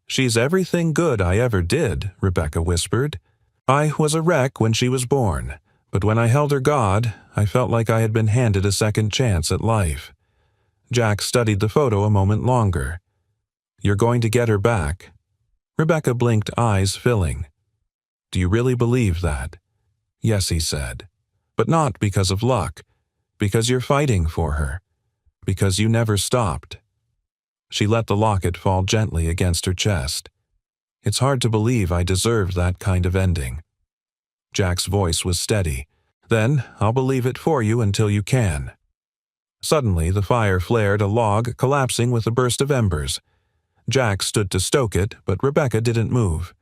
"She's everything good I ever did," Rebecca whispered. "I was a wreck when she was born, but when I held her God, I felt like I had been handed a second chance at life." Jack studied the photo a moment longer. "You're going to get her back." Rebecca blinked, eyes filling. "Do you really believe that?" "Yes," he said. "But not because of luck. Because you're fighting for her. Because you never stopped." She let the locket fall gently against her chest. "It's hard to believe I deserved that kind of ending." Jack's voice was steady. "Then I'll believe it for you until you can." Suddenly the fire flared, a log collapsing with a burst of embers. Jack stood to stoke it, but Rebecca didn't move.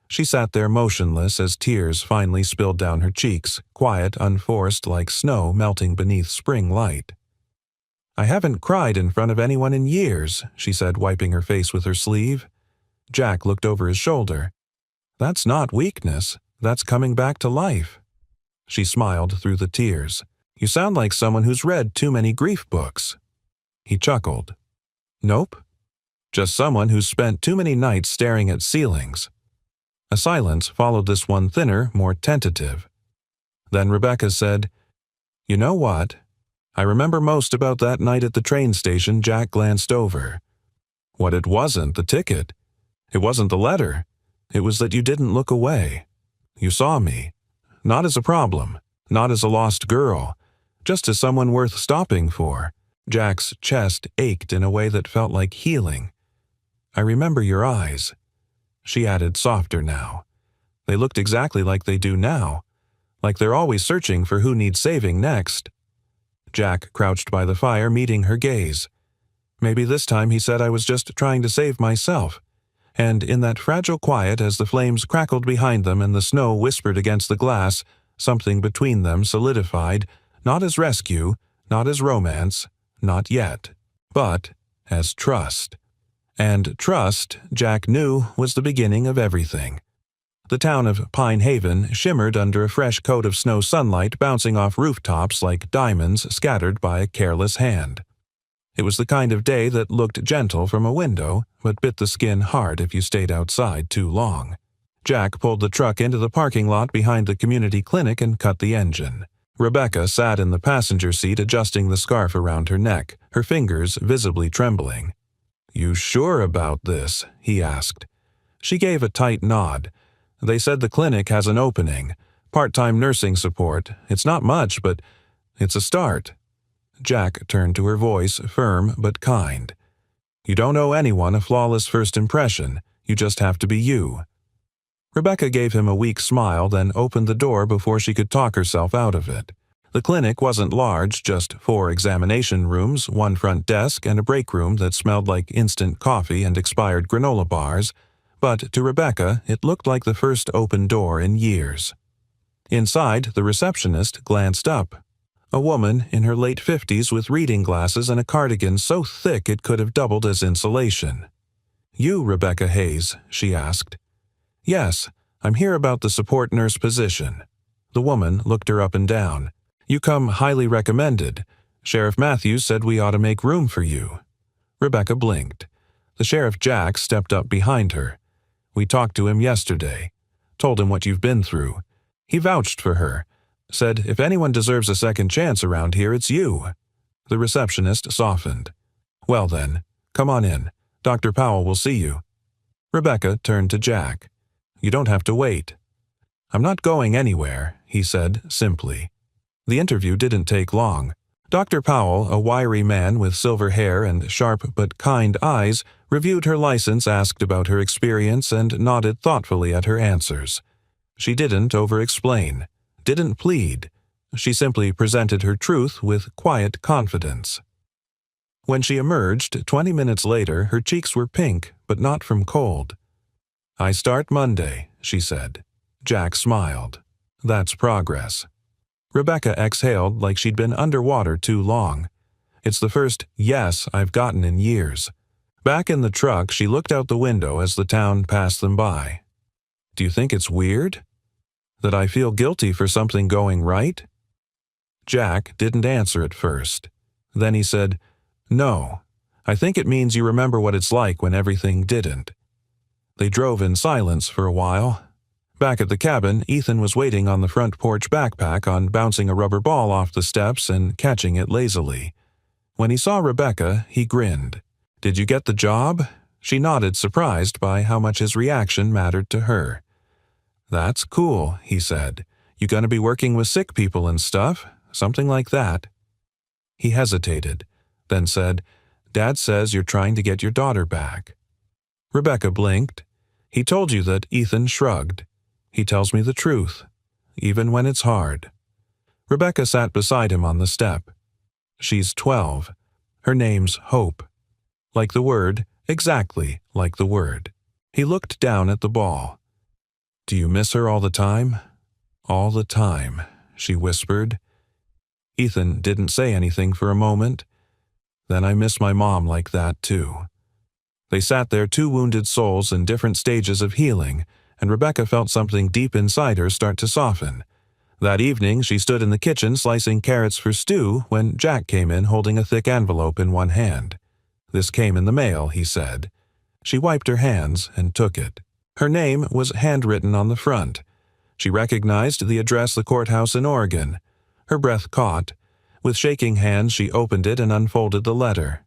She sat there motionless as tears finally spilled down her cheeks, quiet, unforced, like snow melting beneath spring light. "I haven't cried in front of anyone in years," she said, wiping her face with her sleeve. Jack looked over his shoulder. "That's not weakness. That's coming back to life." She smiled through the tears. "You sound like someone who's read too many grief books." He chuckled. "Nope. Just someone who's spent too many nights staring at ceilings." A silence followed this one, thinner, more tentative. Then Rebecca said, "You know what? I remember most about that night at the train station." Jack glanced over. "What it wasn't the ticket. It wasn't the letter. It was that you didn't look away. You saw me. Not as a problem. Not as a lost girl. Just as someone worth stopping for." Jack's chest ached in a way that felt like healing. I remember your eyes." She added softer now. "They looked exactly like they do now, like they're always searching for who needs saving next." Jack crouched by the fire, meeting her gaze. Maybe this time he said I was just trying to save myself. And in that fragile quiet, as the flames crackled behind them and the snow whispered against the glass, something between them solidified, not as rescue, not as romance, not yet, but as trust. And trust, Jack knew, was the beginning of everything. The town of Pine Haven shimmered under a fresh coat of snow sunlight bouncing off rooftops like diamonds scattered by a careless hand. It was the kind of day that looked gentle from a window, but bit the skin hard if you stayed outside too long. Jack pulled the truck into the parking lot behind the community clinic and cut the engine. Rebecca sat in the passenger seat adjusting the scarf around her neck, her fingers visibly trembling. "You sure about this?" he asked. She gave a tight nod. "They said the clinic has an opening. Part-time nursing support. It's not much, but it's a start." Jack turned to her voice, firm but kind. "You don't owe anyone a flawless first impression. You just have to be you." Rebecca gave him a weak smile, then opened the door before she could talk herself out of it. The clinic wasn't large, just 4 examination rooms, 1 front desk, and a break room that smelled like instant coffee and expired granola bars, but to Rebecca it looked like the first open door in years. Inside, the receptionist glanced up. A woman in her late 50s with reading glasses and a cardigan so thick it could have doubled as insulation. "You, Rebecca Hayes?" she asked. "Yes, I'm here about the support nurse position." The woman looked her up and down. "You come highly recommended. Sheriff Matthews said we ought to make room for you." Rebecca blinked. The Sheriff Jack stepped up behind her. "We talked to him yesterday. Told him what you've been through. He vouched for her. Said if anyone deserves a second chance around here, it's you." The receptionist softened. "Well then, come on in. Dr. Powell will see you." Rebecca turned to Jack. "You don't have to wait." "I'm not going anywhere," he said simply. The interview didn't take long. Dr. Powell, a wiry man with silver hair and sharp but kind eyes, reviewed her license, asked about her experience, and nodded thoughtfully at her answers. She didn't over-explain, didn't plead. She simply presented her truth with quiet confidence. When she emerged, 20 minutes later, her cheeks were pink, but not from cold. "I start Monday," she said. Jack smiled. "That's progress." Rebecca exhaled like she'd been underwater too long. "It's the first yes I've gotten in years." Back in the truck, she looked out the window as the town passed them by. "Do you think it's weird? That I feel guilty for something going right?" Jack didn't answer at first. Then he said, "No, I think it means you remember what it's like when everything didn't." They drove in silence for a while. Back at the cabin, Ethan was waiting on the front porch backpack on bouncing a rubber ball off the steps and catching it lazily. When he saw Rebecca, he grinned. "Did you get the job?" She nodded, surprised by how much his reaction mattered to her. "That's cool," he said. "You gonna be working with sick people and stuff? Something like that?" He hesitated, then said, "Dad says you're trying to get your daughter back." Rebecca blinked. "He told you that?" Ethan shrugged. "He tells me the truth, even when it's hard." Rebecca sat beside him on the step. "She's 12. Her name's Hope." Like the word, exactly like the word. He looked down at the ball. "Do you miss her all the time?" "All the time," she whispered. Ethan didn't say anything for a moment. "Then I miss my mom like that, too." They sat there, 2 wounded souls in different stages of healing, and Rebecca felt something deep inside her start to soften. That evening, she stood in the kitchen slicing carrots for stew when Jack came in holding a thick envelope in one hand. "This came in the mail," he said. She wiped her hands and took it. Her name was handwritten on the front. She recognized the address, the courthouse in Oregon. Her breath caught. With shaking hands, she opened it and unfolded the letter.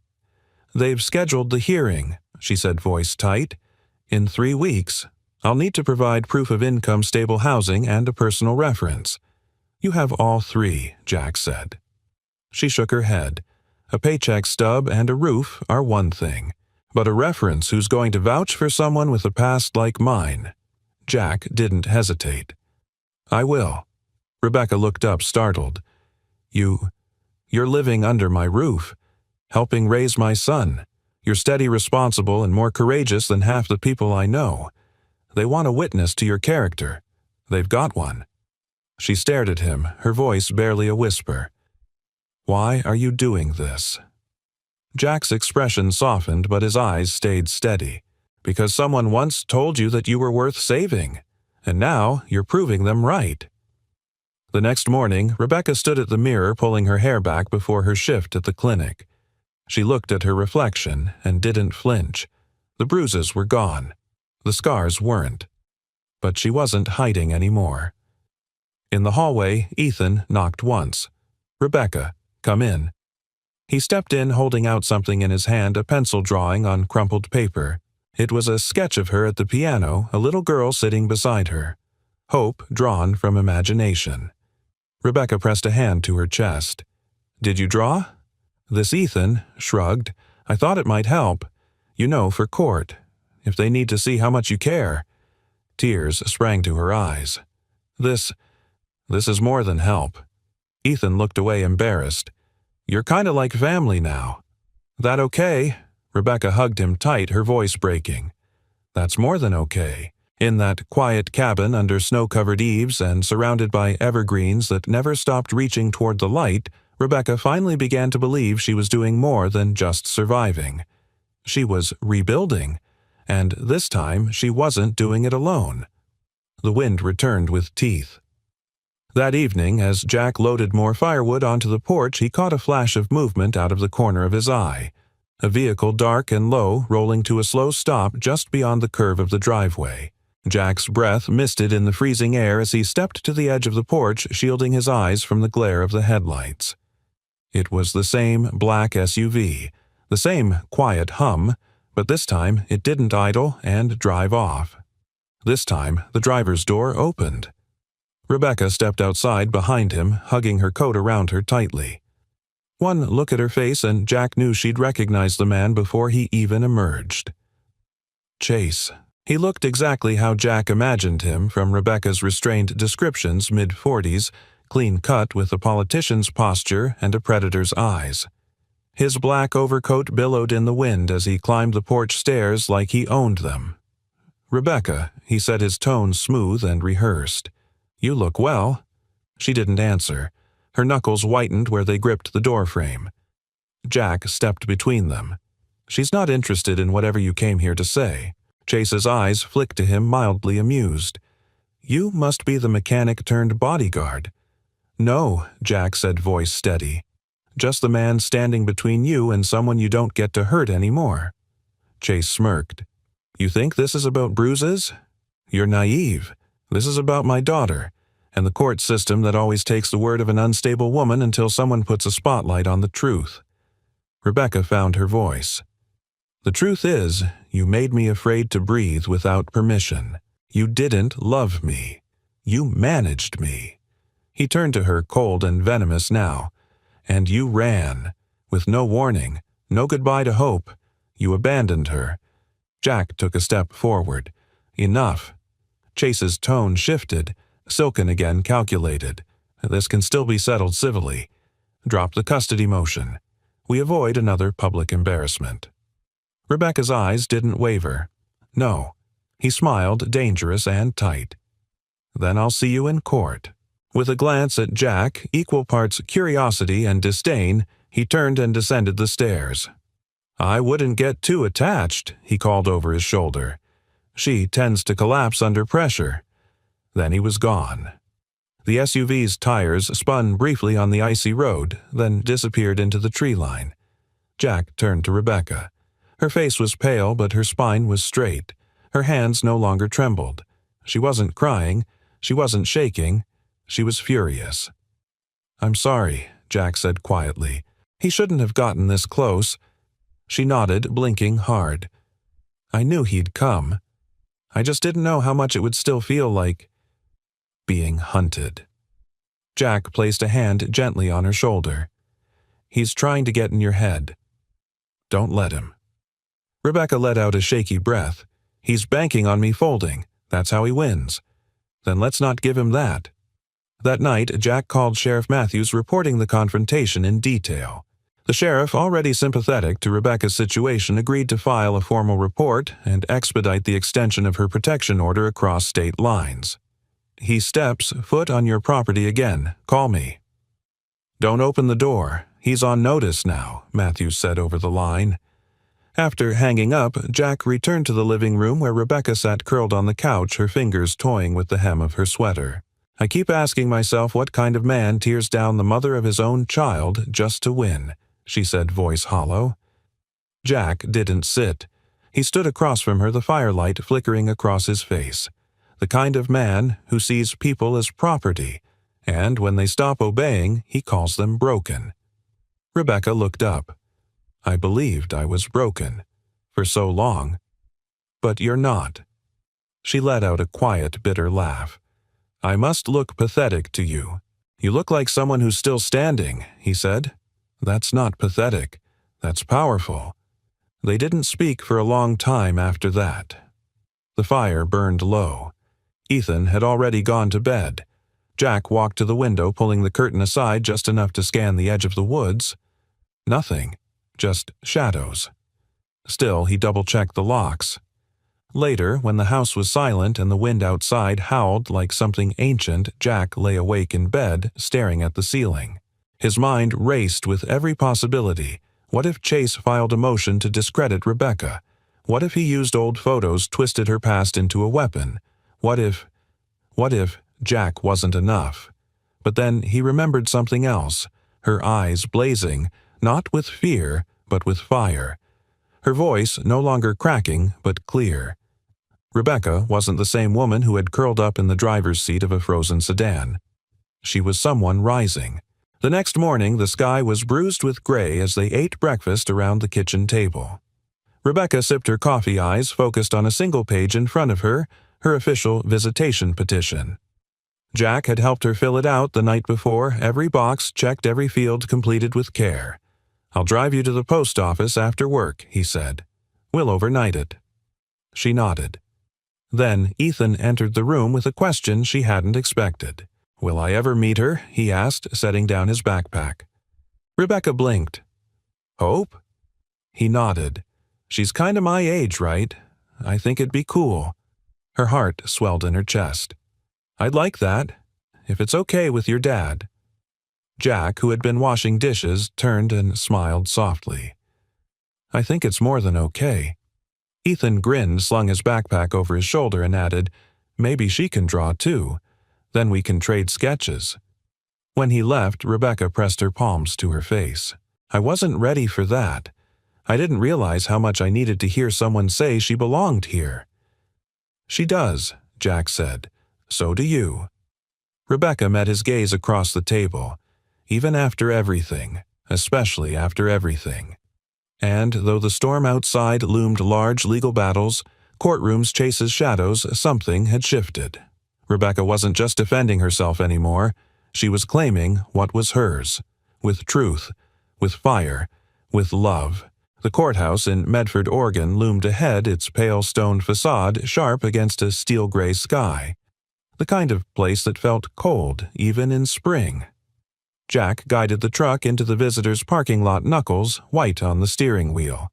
"They've scheduled the hearing," she said, voice tight. "In 3 weeks. I'll need to provide proof of income, stable housing, and a personal reference." "You have all 3, Jack said. She shook her head. "A paycheck stub and a roof are one thing. but a reference who's going to vouch for someone with a past like mine. Jack didn't hesitate. I will. Rebecca looked up, startled. You're living under my roof, helping raise my son. You're steady, responsible, and more courageous than half the people I know. They want a witness to your character. They've got one. She stared at him, her voice barely a whisper. Why are you doing this? Jack's expression softened, but his eyes stayed steady. Because someone once told you that you were worth saving, and now you're proving them right. The next morning, Rebecca stood at the mirror pulling her hair back before her shift at the clinic. She looked at her reflection and didn't flinch. The bruises were gone. The scars weren't. But she wasn't hiding anymore. In the hallway, Ethan knocked once. Rebecca, come in. He stepped in holding out something in his hand, a pencil drawing on crumpled paper. It was a sketch of her at the piano, a little girl sitting beside her. Hope drawn from imagination. Rebecca pressed a hand to her chest. Did you draw? This Ethan shrugged. I thought it might help. You know, for court. If they need to see how much you care. Tears sprang to her eyes. This is more than help. Ethan looked away, embarrassed. You're kinda like family now. That okay? Rebecca hugged him tight, her voice breaking. That's more than okay. In that quiet cabin under snow-covered eaves and surrounded by evergreens that never stopped reaching toward the light, Rebecca finally began to believe she was doing more than just surviving. She was rebuilding, and this time she wasn't doing it alone. The wind returned with teeth. That evening, as Jack loaded more firewood onto the porch, he caught a flash of movement out of the corner of his eye. A vehicle dark and low rolling to a slow stop just beyond the curve of the driveway. Jack's breath misted in the freezing air as he stepped to the edge of the porch, shielding his eyes from the glare of the headlights. It was the same black SUV, the same quiet hum, but this time it didn't idle and drive off. This time the driver's door opened. Rebecca stepped outside behind him, hugging her coat around her tightly. One look at her face and Jack knew she'd recognize the man before he even emerged. Chase. He looked exactly how Jack imagined him from Rebecca's restrained descriptions, mid-40s, clean-cut with a politician's posture and a predator's eyes. His black overcoat billowed in the wind as he climbed the porch stairs like he owned them. Rebecca, he said, his tone smooth and rehearsed. You look well. She didn't answer. Her knuckles whitened where they gripped the doorframe. Jack stepped between them. She's not interested in whatever you came here to say. Chase's eyes flicked to him, mildly amused. You must be the mechanic turned bodyguard. No, Jack said, voice steady. Just the man standing between you and someone you don't get to hurt anymore. Chase smirked. You think this is about bruises? You're naive. This is about my daughter, and the court system that always takes the word of an unstable woman until someone puts a spotlight on the truth. Rebecca found her voice. The truth is, you made me afraid to breathe without permission. You didn't love me. You managed me. He turned to her, cold and venomous now. And you ran. With no warning, no goodbye to hope. You abandoned her. Jack took a step forward. Enough. Chase's tone shifted, silken again, calculated. This can still be settled civilly. Drop the custody motion. We avoid another public embarrassment. Rebecca's eyes didn't waver. No. He smiled, dangerous and tight. Then I'll see you in court. With a glance at Jack, equal parts curiosity and disdain, he turned and descended the stairs. I wouldn't get too attached, he called over his shoulder. She tends to collapse under pressure. Then he was gone. The SUV's tires spun briefly on the icy road, then disappeared into the tree line. Jack turned to Rebecca. Her face was pale, but her spine was straight. Her hands no longer trembled. She wasn't crying. She wasn't shaking. She was furious. I'm sorry, Jack said quietly. He shouldn't have gotten this close. She nodded, blinking hard. I knew he'd come. I just didn't know how much it would still feel like being hunted. Jack placed a hand gently on her shoulder. He's trying to get in your head. Don't let him. Rebecca let out a shaky breath. He's banking on me folding. That's how he wins. Then let's not give him that. That night, Jack called Sheriff Matthews reporting the confrontation in detail. The sheriff, already sympathetic to Rebecca's situation, agreed to file a formal report and expedite the extension of her protection order across state lines. He steps foot on your property again. Call me. Don't open the door. He's on notice now, Matthews said over the line. After hanging up, Jack returned to the living room where Rebecca sat curled on the couch, her fingers toying with the hem of her sweater. I keep asking myself what kind of man tears down the mother of his own child just to win, she said, voice hollow. Jack didn't sit. He stood across from her, the firelight flickering across his face. The kind of man who sees people as property, and when they stop obeying, he calls them broken. Rebecca looked up. I believed I was broken. For so long. But you're not. She let out a quiet, bitter laugh. I must look pathetic to you. You look like someone who's still standing, he said. That's not pathetic. That's powerful. They didn't speak for a long time after that. The fire burned low. Ethan had already gone to bed. Jack walked to the window, pulling the curtain aside just enough to scan the edge of the woods. Nothing. Just shadows. Still, he double-checked the locks. Later, when the house was silent and the wind outside howled like something ancient, Jack lay awake in bed, staring at the ceiling. His mind raced with every possibility. What if Chase filed a motion to discredit Rebecca? What if he used old photos, twisted her past into a weapon? What if Jack wasn't enough? But then he remembered something else, her eyes blazing, not with fear, but with fire. Her voice no longer cracking, but clear. Rebecca wasn't the same woman who had curled up in the driver's seat of a frozen sedan. She was someone rising. The next morning, the sky was bruised with gray as they ate breakfast around the kitchen table. Rebecca sipped her coffee, eyes focused on a single page in front of her, her official visitation petition. Jack had helped her fill it out the night before, every box checked, every field completed with care. I'll drive you to the post office after work, he said. We'll overnight it. She nodded. Then Ethan entered the room with a question she hadn't expected. Will I ever meet her? He asked, setting down his backpack. Rebecca blinked. Hope? He nodded. She's kinda my age, right? I think it'd be cool. Her heart swelled in her chest. I'd like that, if it's okay with your dad. Jack, who had been washing dishes, turned and smiled softly. I think it's more than okay. Ethan grinned, slung his backpack over his shoulder, and added, Maybe she can draw too. Then we can trade sketches. When he left, Rebecca pressed her palms to her face. I wasn't ready for that. I didn't realize how much I needed to hear someone say she belonged here. She does, Jack said. So do you. Rebecca met his gaze across the table. Even after everything, especially after everything. And though the storm outside loomed large legal battles, courtrooms, Chase's shadows, something had shifted. Rebecca wasn't just defending herself anymore. She was claiming what was hers. With truth, with fire, with love. The courthouse in Medford, Oregon loomed ahead, its pale stone facade sharp against a steel-gray sky. The kind of place that felt cold, even in spring. Jack guided the truck into the visitor's parking lot, knuckles white on the steering wheel.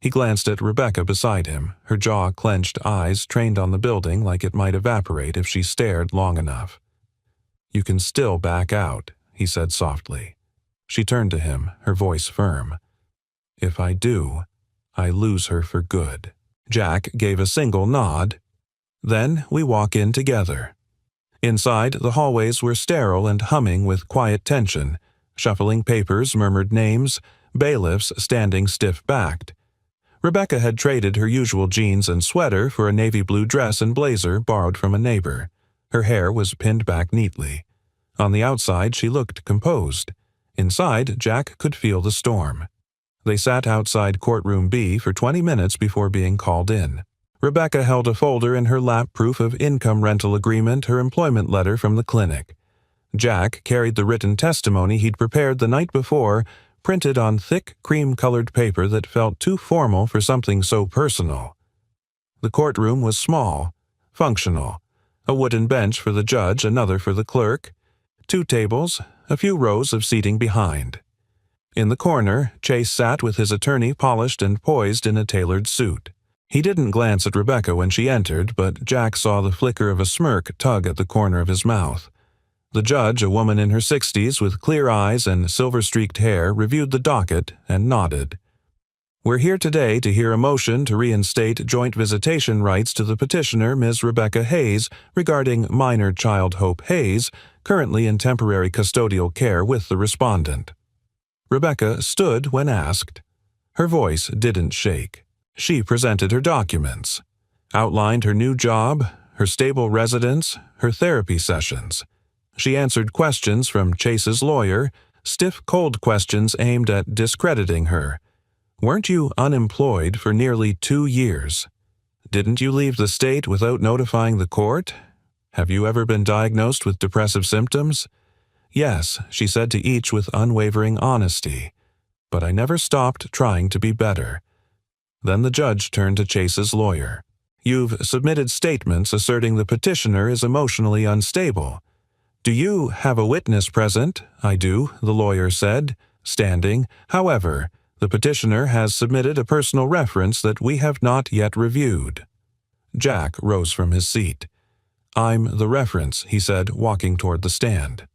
He glanced at Rebecca beside him, her jaw-clenched eyes trained on the building like it might evaporate if she stared long enough. You can still back out, he said softly. She turned to him, her voice firm. If I do, I lose her for good. Jack gave a single nod. Then we walk in together. Inside, the hallways were sterile and humming with quiet tension. Shuffling papers murmured names, bailiffs standing stiff-backed. Rebecca had traded her usual jeans and sweater for a navy blue dress and blazer borrowed from a neighbor. Her hair was pinned back neatly. On the outside, she looked composed. Inside, Jack could feel the storm. They sat outside courtroom B for 20 minutes before being called in. Rebecca held a folder in her lap, proof of income rental agreement, her employment letter from the clinic. Jack carried the written testimony he'd prepared the night before, printed on thick, cream-colored paper that felt too formal for something so personal. The courtroom was small, functional. A wooden bench for the judge, another for the clerk, 2 tables, a few rows of seating behind. In the corner, Chase sat with his attorney polished and poised in a tailored suit. He didn't glance at Rebecca when she entered, but Jack saw the flicker of a smirk tug at the corner of his mouth. The judge, a woman in her 60s with clear eyes and silver-streaked hair, reviewed the docket and nodded. "We're here today to hear a motion to reinstate joint visitation rights to the petitioner, Ms. Rebecca Hayes, regarding minor child Hope Hayes, currently in temporary custodial care with the respondent." Rebecca stood when asked. Her voice didn't shake. She presented her documents, outlined her new job, her stable residence, her therapy sessions. She answered questions from Chase's lawyer, stiff, cold questions aimed at discrediting her. "Weren't you unemployed for nearly 2 years? Didn't you leave the state without notifying the court? Have you ever been diagnosed with depressive symptoms?" "Yes," she said to each with unwavering honesty. "But I never stopped trying to be better." Then the judge turned to Chase's lawyer. "You've submitted statements asserting the petitioner is emotionally unstable. Do you have a witness present?" "I do," the lawyer said, standing. "However, the petitioner has submitted a personal reference that we have not yet reviewed." Jack rose from his seat. "I'm the reference," he said, walking toward the stand.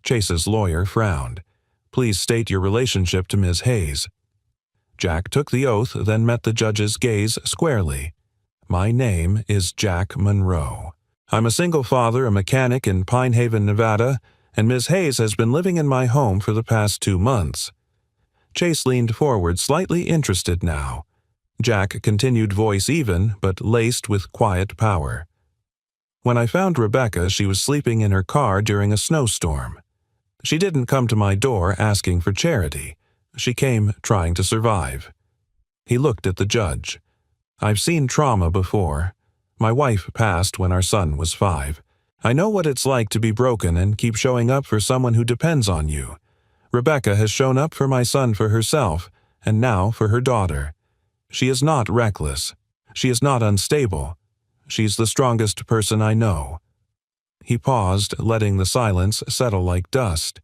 Chase's lawyer frowned. "Please state your relationship to Ms. Hayes." Jack took the oath, then met the judge's gaze squarely. "My name is Jack Monroe. I'm a single father, a mechanic in Pine Haven, Nevada, and Ms. Hayes has been living in my home for the past 2 months." Chase leaned forward, slightly interested now. Jack continued, voice even, but laced with quiet power. "When I found Rebecca, she was sleeping in her car during a snowstorm. She didn't come to my door asking for charity. She came trying to survive." He looked at the judge. "I've seen trauma before. My wife passed when our son was 5. I know what it's like to be broken and keep showing up for someone who depends on you. Rebecca has shown up for my son for herself, and now for her daughter. She is not reckless. She is not unstable. She's the strongest person I know." He paused, letting the silence settle like dust.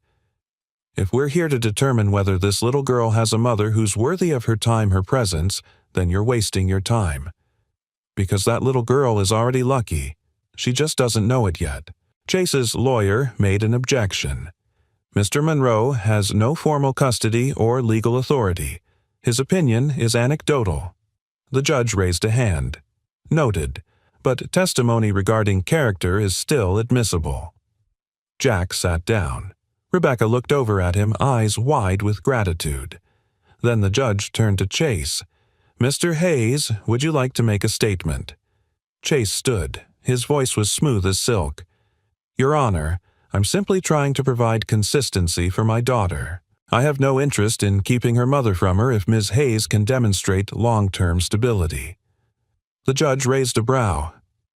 "If we're here to determine whether this little girl has a mother who's worthy of her time, her presence, then you're wasting your time. Because that little girl is already lucky. She just doesn't know it yet." Chase's lawyer made an objection. "Mr. Monroe has no formal custody or legal authority. His opinion is anecdotal." The judge raised a hand. "Noted. But testimony regarding character is still admissible." Jack sat down. Rebecca looked over at him, eyes wide with gratitude. Then the judge turned to Chase. "Mr. Hayes, would you like to make a statement?" Chase stood. His voice was smooth as silk. "Your Honor, I'm simply trying to provide consistency for my daughter. I have no interest in keeping her mother from her if Ms. Hayes can demonstrate long-term stability." The judge raised a brow.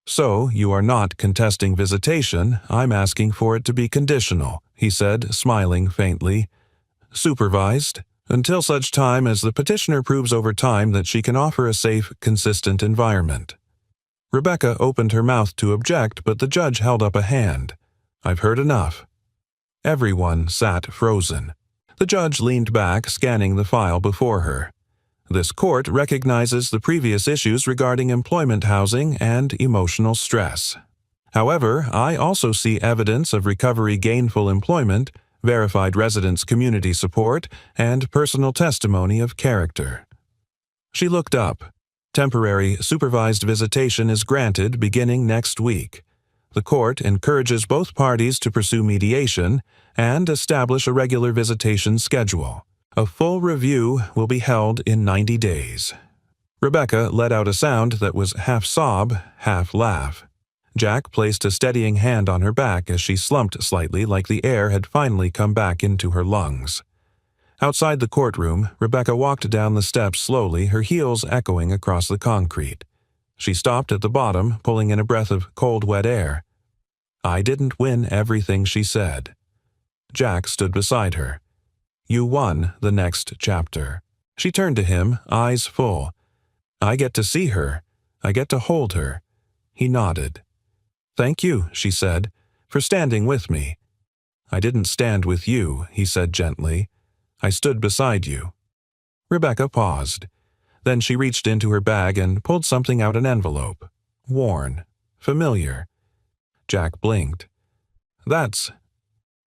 "So, you are not contesting visitation. I'm asking for it to be conditional," he said, smiling faintly. "Supervised, until such time as the petitioner proves over time that she can offer a safe, consistent environment." Rebecca opened her mouth to object, but the judge held up a hand. "I've heard enough." Everyone sat frozen. The judge leaned back, scanning the file before her. "This court recognizes the previous issues regarding employment housing and emotional stress. However, I also see evidence of recovery gainful employment, verified residence community support, and personal testimony of character." She looked up. "Temporary supervised visitation is granted beginning next week. The court encourages both parties to pursue mediation and establish a regular visitation schedule. A full review will be held in 90 days. Rebecca let out a sound that was half sob, half laugh. Jack placed a steadying hand on her back as she slumped slightly, like the air had finally come back into her lungs. Outside the courtroom, Rebecca walked down the steps slowly, her heels echoing across the concrete. She stopped at the bottom, pulling in a breath of cold, wet air. "I didn't win everything," she said. Jack stood beside her. You won the next chapter. She turned to him, eyes full. I get to see her. I get to hold her. He nodded. Thank you, she said, for standing with me. I didn't stand with you, he said gently. I stood beside you. Rebecca paused. Then she reached into her bag and pulled something out, an envelope. Worn. Familiar. Jack blinked. That's...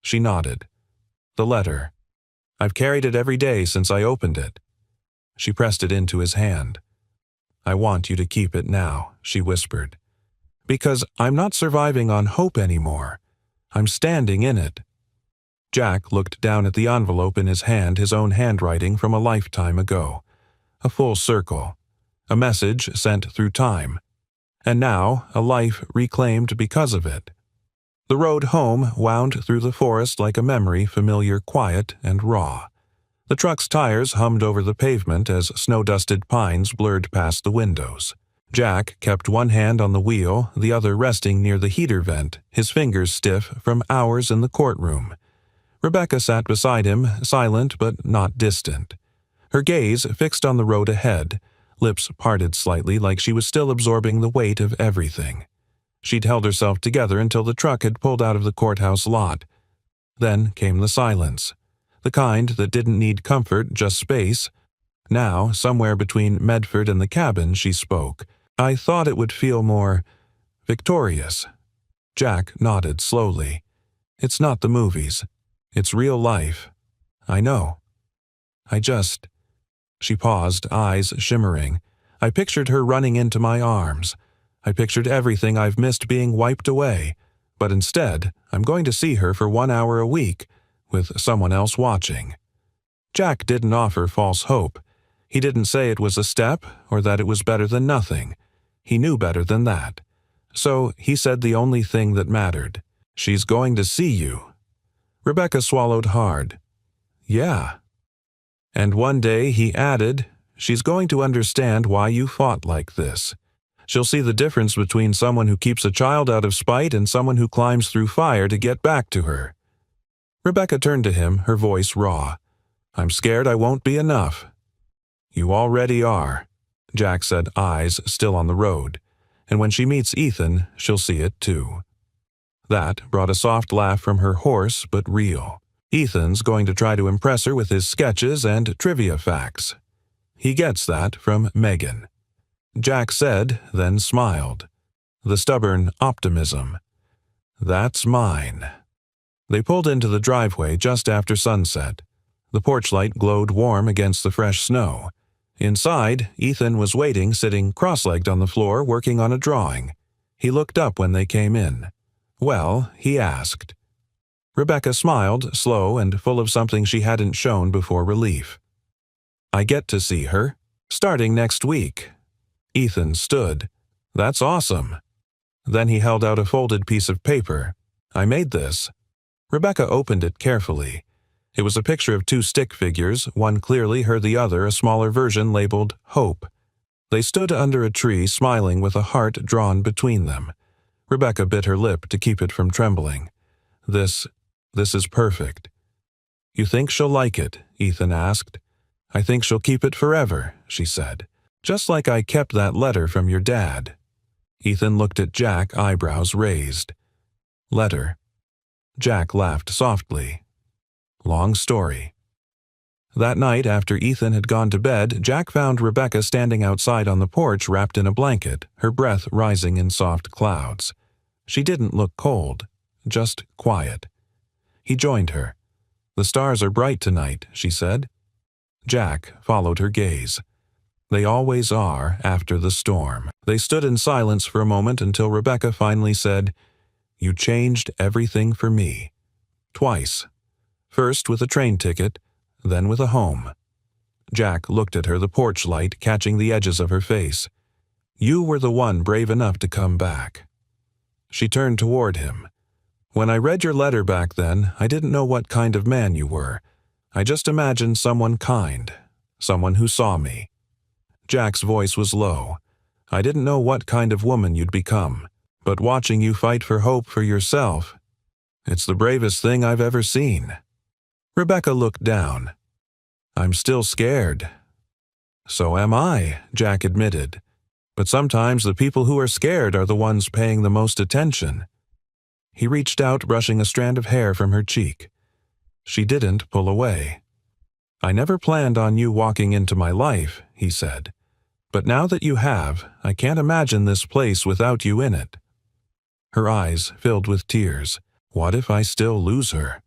She nodded. The letter. I've carried it every day since I opened it. She pressed it into his hand. I want you to keep it now, she whispered. Because I'm not surviving on hope anymore. I'm standing in it. Jack looked down at the envelope in his hand, his own handwriting from a lifetime ago. A full circle. A message sent through time. And now a life reclaimed because of it. The road home wound through the forest like a memory, familiar, quiet, and raw. The truck's tires hummed over the pavement as snow-dusted pines blurred past the windows. Jack kept one hand on the wheel, the other resting near the heater vent, his fingers stiff from hours in the courtroom. Rebecca sat beside him, silent but not distant. Her gaze fixed on the road ahead, lips parted slightly like she was still absorbing the weight of everything. She'd held herself together until the truck had pulled out of the courthouse lot. Then came the silence. The kind that didn't need comfort, just space. Now, somewhere between Medford and the cabin, she spoke. I thought it would feel more victorious. Jack nodded slowly. It's not the movies. It's real life. I know. She paused, eyes shimmering. I pictured her running into my arms. I pictured everything I've missed being wiped away. But instead, I'm going to see her for 1 hour a week, with someone else watching. Jack didn't offer false hope. He didn't say it was a step or that it was better than nothing. He knew better than that. So he said the only thing that mattered. She's going to see you. Rebecca swallowed hard. Yeah. And one day he added, she's going to understand why you fought like this. She'll see the difference between someone who keeps a child out of spite and someone who climbs through fire to get back to her. Rebecca turned to him, her voice raw. I'm scared I won't be enough. You already are, Jack said, eyes still on the road. And when she meets Ethan, she'll see it too. That brought a soft laugh from her, hoarse but real. Ethan's going to try to impress her with his sketches and trivia facts. He gets that from Megan. Jack said, then smiled. The stubborn optimism. That's mine. They pulled into the driveway just after sunset. The porch light glowed warm against the fresh snow. Inside, Ethan was waiting, sitting cross-legged on the floor, working on a drawing. He looked up when they came in. Well, he asked. Rebecca smiled, slow and full of something she hadn't shown before relief. I get to see her, starting next week. Ethan stood. That's awesome. Then he held out a folded piece of paper. I made this. Rebecca opened it carefully. It was a picture of 2 stick figures, one clearly her, the other a smaller version labeled Hope. They stood under a tree, smiling with a heart drawn between them. Rebecca bit her lip to keep it from trembling. This is perfect. You think she'll like it? Ethan asked. I think she'll keep it forever, she said. Just like I kept that letter from your dad. Ethan looked at Jack, eyebrows raised. Letter. Jack laughed softly. Long story. That night, after Ethan had gone to bed, Jack found Rebecca standing outside on the porch wrapped in a blanket, her breath rising in soft clouds. She didn't look cold, just quiet. He joined her. The stars are bright tonight, she said. Jack followed her gaze. They always are after the storm. They stood in silence for a moment until Rebecca finally said, You changed everything for me. Twice. First with a train ticket, then with a home. Jack looked at her, the porch light catching the edges of her face. You were the one brave enough to come back. She turned toward him. When I read your letter back then, I didn't know what kind of man you were. I just imagined someone kind, someone who saw me. Jack's voice was low. I didn't know what kind of woman you'd become, but watching you fight for hope for yourself, it's the bravest thing I've ever seen. Rebecca looked down. "I'm still scared." "So am I," Jack admitted. "But sometimes the people who are scared are the ones paying the most attention." He reached out, brushing a strand of hair from her cheek. She didn't pull away. "I never planned on you walking into my life," he said. "But now that you have, I can't imagine this place without you in it." Her eyes filled with tears. What if I still lose her?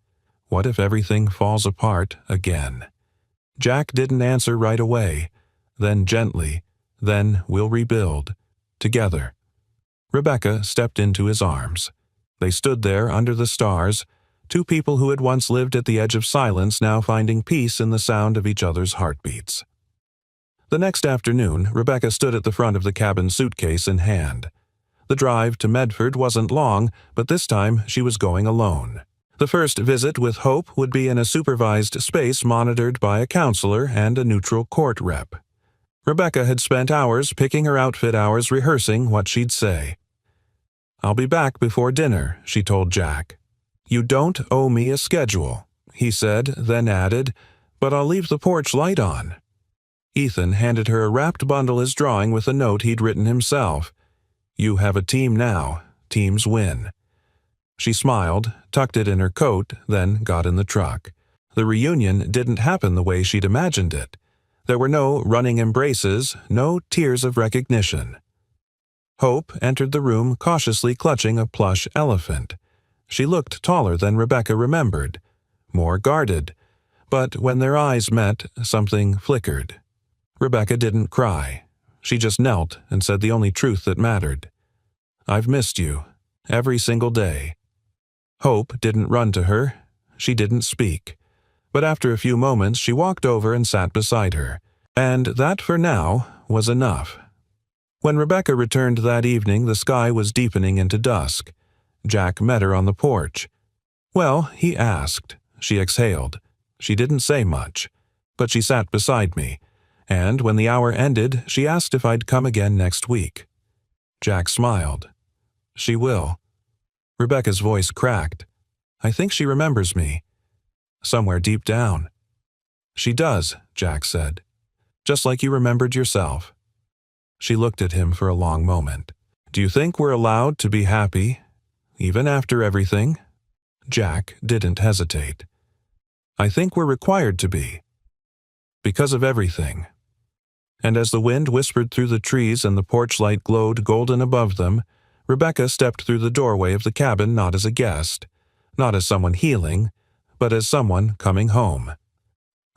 What if everything falls apart again? Jack didn't answer right away. Then gently, "Then we'll rebuild. Together." Rebecca stepped into his arms. They stood there under the stars, two people who had once lived at the edge of silence now finding peace in the sound of each other's heartbeats. The next afternoon, Rebecca stood at the front of the cabin, suitcase in hand. The drive to Medford wasn't long, but this time she was going alone. The first visit with Hope would be in a supervised space monitored by a counselor and a neutral court rep. Rebecca had spent hours picking her outfit hours rehearsing what she'd say. "I'll be back before dinner," she told Jack. "You don't owe me a schedule," he said, then added, "but I'll leave the porch light on." Ethan handed her a wrapped bundle as drawing with a note he'd written himself. "You have a team now. Teams win." She smiled, tucked it in her coat, then got in the truck. The reunion didn't happen the way she'd imagined it. There were no running embraces, no tears of recognition. Hope entered the room cautiously clutching a plush elephant. She looked taller than Rebecca remembered, more guarded, but when their eyes met, something flickered. Rebecca didn't cry. She just knelt and said the only truth that mattered. "I've missed you, every single day." Hope didn't run to her. She didn't speak. But after a few moments, she walked over and sat beside her. And that, for now, was enough. When Rebecca returned that evening, the sky was deepening into dusk. Jack met her on the porch. "Well," he asked. She exhaled. She didn't say much, but she sat beside me, and when the hour ended, she asked if I'd come again next week. Jack smiled. "She will." Rebecca's voice cracked. "I think she remembers me. Somewhere deep down." "She does," Jack said. "Just like you remembered yourself." She looked at him for a long moment. "Do you think we're allowed to be happy, even after everything?" Jack didn't hesitate. "I think we're required to be. Because of everything." And as the wind whispered through the trees and the porch light glowed golden above them, Rebecca stepped through the doorway of the cabin not as a guest, not as someone healing, but as someone coming home.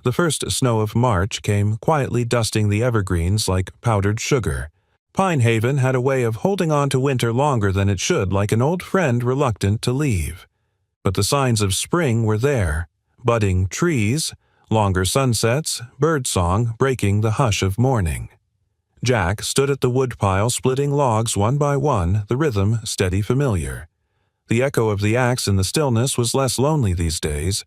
The first snow of March came quietly dusting the evergreens like powdered sugar. Pine Haven had a way of holding on to winter longer than it should, like an old friend reluctant to leave. But the signs of spring were there: budding trees, longer sunsets, birdsong breaking the hush of morning. Jack stood at the woodpile splitting logs one by one, the rhythm steady familiar. The echo of the axe in the stillness was less lonely these days.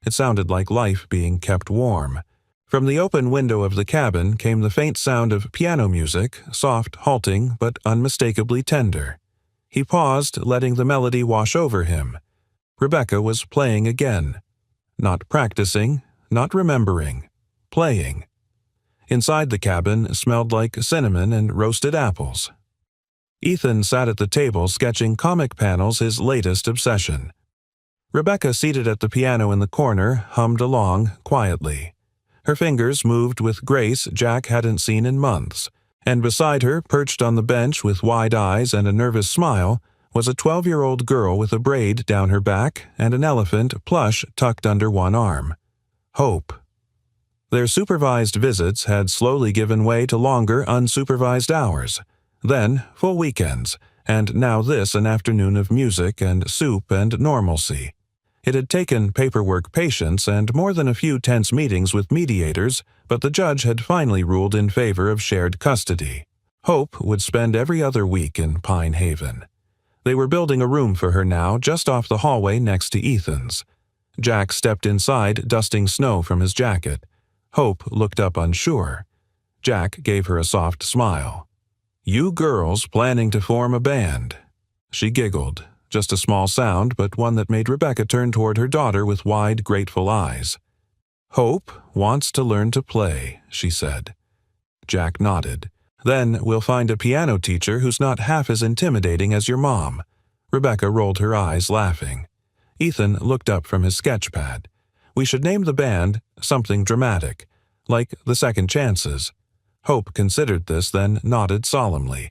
It sounded like life being kept warm. From the open window of the cabin came the faint sound of piano music, soft, halting, but unmistakably tender. He paused, letting the melody wash over him. Rebecca was playing again. Not practicing, not remembering. Playing. Inside the cabin smelled like cinnamon and roasted apples. Ethan sat at the table sketching comic panels, his latest obsession. Rebecca, seated at the piano in the corner, hummed along quietly. Her fingers moved with grace Jack hadn't seen in months, and beside her, perched on the bench with wide eyes and a nervous smile, was a 12-year-old girl with a braid down her back and an elephant plush tucked under one arm. Hope. Their supervised visits had slowly given way to longer, unsupervised hours, then full weekends, and now this an afternoon of music and soup and normalcy. It had taken paperwork patience and more than a few tense meetings with mediators, but the judge had finally ruled in favor of shared custody. Hope would spend every other week in Pine Haven. They were building a room for her now, just off the hallway next to Ethan's. Jack stepped inside, dusting snow from his jacket. Hope looked up unsure. Jack gave her a soft smile. "You girls planning to form a band?" She giggled. just a small sound, but one that made Rebecca turn toward her daughter with wide, grateful eyes. "Hope wants to learn to play," she said. Jack nodded. "Then we'll find a piano teacher who's not half as intimidating as your mom." Rebecca rolled her eyes, laughing. Ethan looked up from his sketch pad. "We should name the band something dramatic, like the Second Chances." Hope considered this, then nodded solemnly.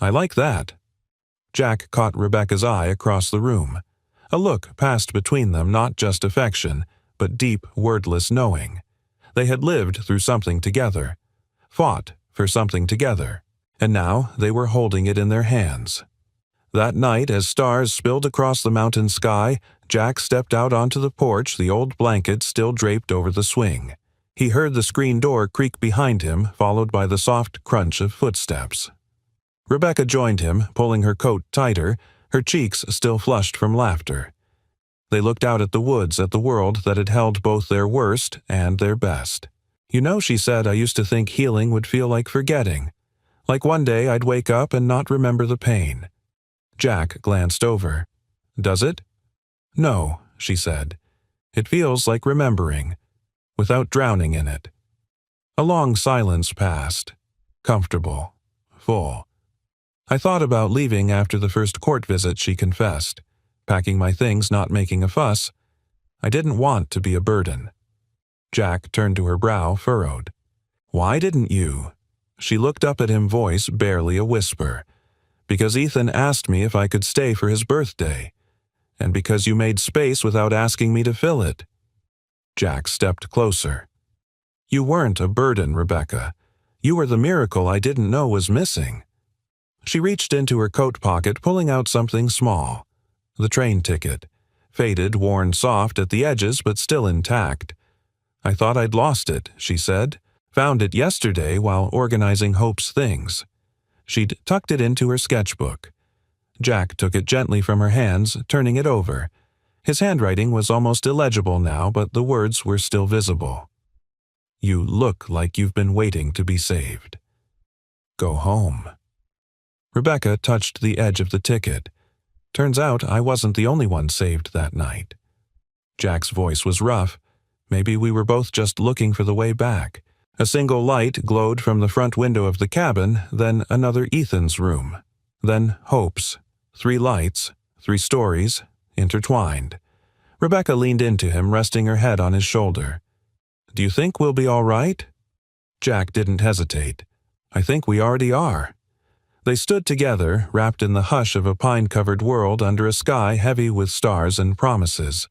"I like that." Jack caught Rebecca's eye across the room. A look passed between them, not just affection, but deep, wordless knowing. They had lived through something together, fought for something together, and now they were holding it in their hands. That night, as stars spilled across the mountain sky, Jack stepped out onto the porch, the old blanket still draped over the swing. He heard the screen door creak behind him, followed by the soft crunch of footsteps. Rebecca joined him, pulling her coat tighter, her cheeks still flushed from laughter. They looked out at the woods, at the world that had held both their worst and their best. "You know," she said, "I used to think healing would feel like forgetting. Like one day I'd wake up and not remember the pain." Jack glanced over. "Does it?" "No," she said. "It feels like remembering, without drowning in it." A long silence passed. Comfortable. Full. "I thought about leaving after the first court visit," she confessed. "Packing my things, not making a fuss. I didn't want to be a burden." Jack turned to her, brow furrowed. "Why didn't you?" She looked up at him, voice barely a whisper. "Because Ethan asked me if I could stay for his birthday. And because you made space without asking me to fill it." Jack stepped closer. "You weren't a burden, Rebecca. You were the miracle I didn't know was missing." She reached into her coat pocket, pulling out something small. The train ticket. Faded, worn soft at the edges, but still intact. "I thought I'd lost it," she said. "Found it yesterday while organizing Hope's things." She'd tucked it into her sketchbook. Jack took it gently from her hands, turning it over. His handwriting was almost illegible now, but the words were still visible. "You look like you've been waiting to be saved. Go home." Rebecca touched the edge of the ticket. "Turns out I wasn't the only one saved that night." Jack's voice was rough. Maybe we were both just looking for the way back. A single light glowed from the front window of the cabin, then another Ethan's room. Then Hope's. 3 lights, 3 stories, intertwined. Rebecca leaned into him, resting her head on his shoulder. "Do you think we'll be all right?" Jack didn't hesitate. "I think we already are." They stood together, wrapped in the hush of a pine-covered world under a sky heavy with stars and promises.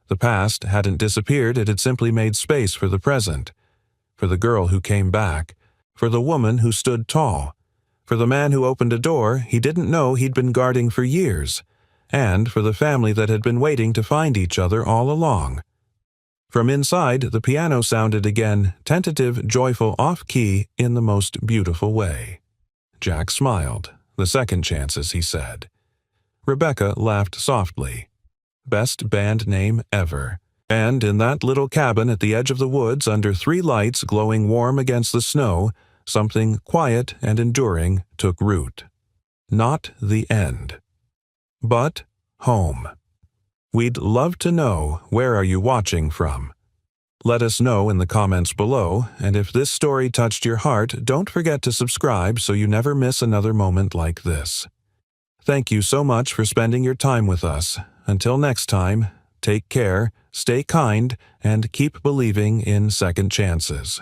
The past hadn't disappeared, it had simply made space for the present. For the girl who came back. For the woman who stood tall. For the man who opened a door he didn't know he'd been guarding for years. And for the family that had been waiting to find each other all along. From inside, the piano sounded again, tentative, joyful, off-key, in the most beautiful way. Jack smiled. "The Second Chances," he said. Rebecca laughed softly. "Best band name ever." And in that little cabin at the edge of the woods, under 3 lights glowing warm against the snow, something quiet and enduring took root. Not the end. But home. We'd love to know, where are you watching from? Let us know in the comments below, and if this story touched your heart, don't forget to subscribe so you never miss another moment like this. Thank you so much for spending your time with us. Until next time, take care, stay kind, and keep believing in second chances.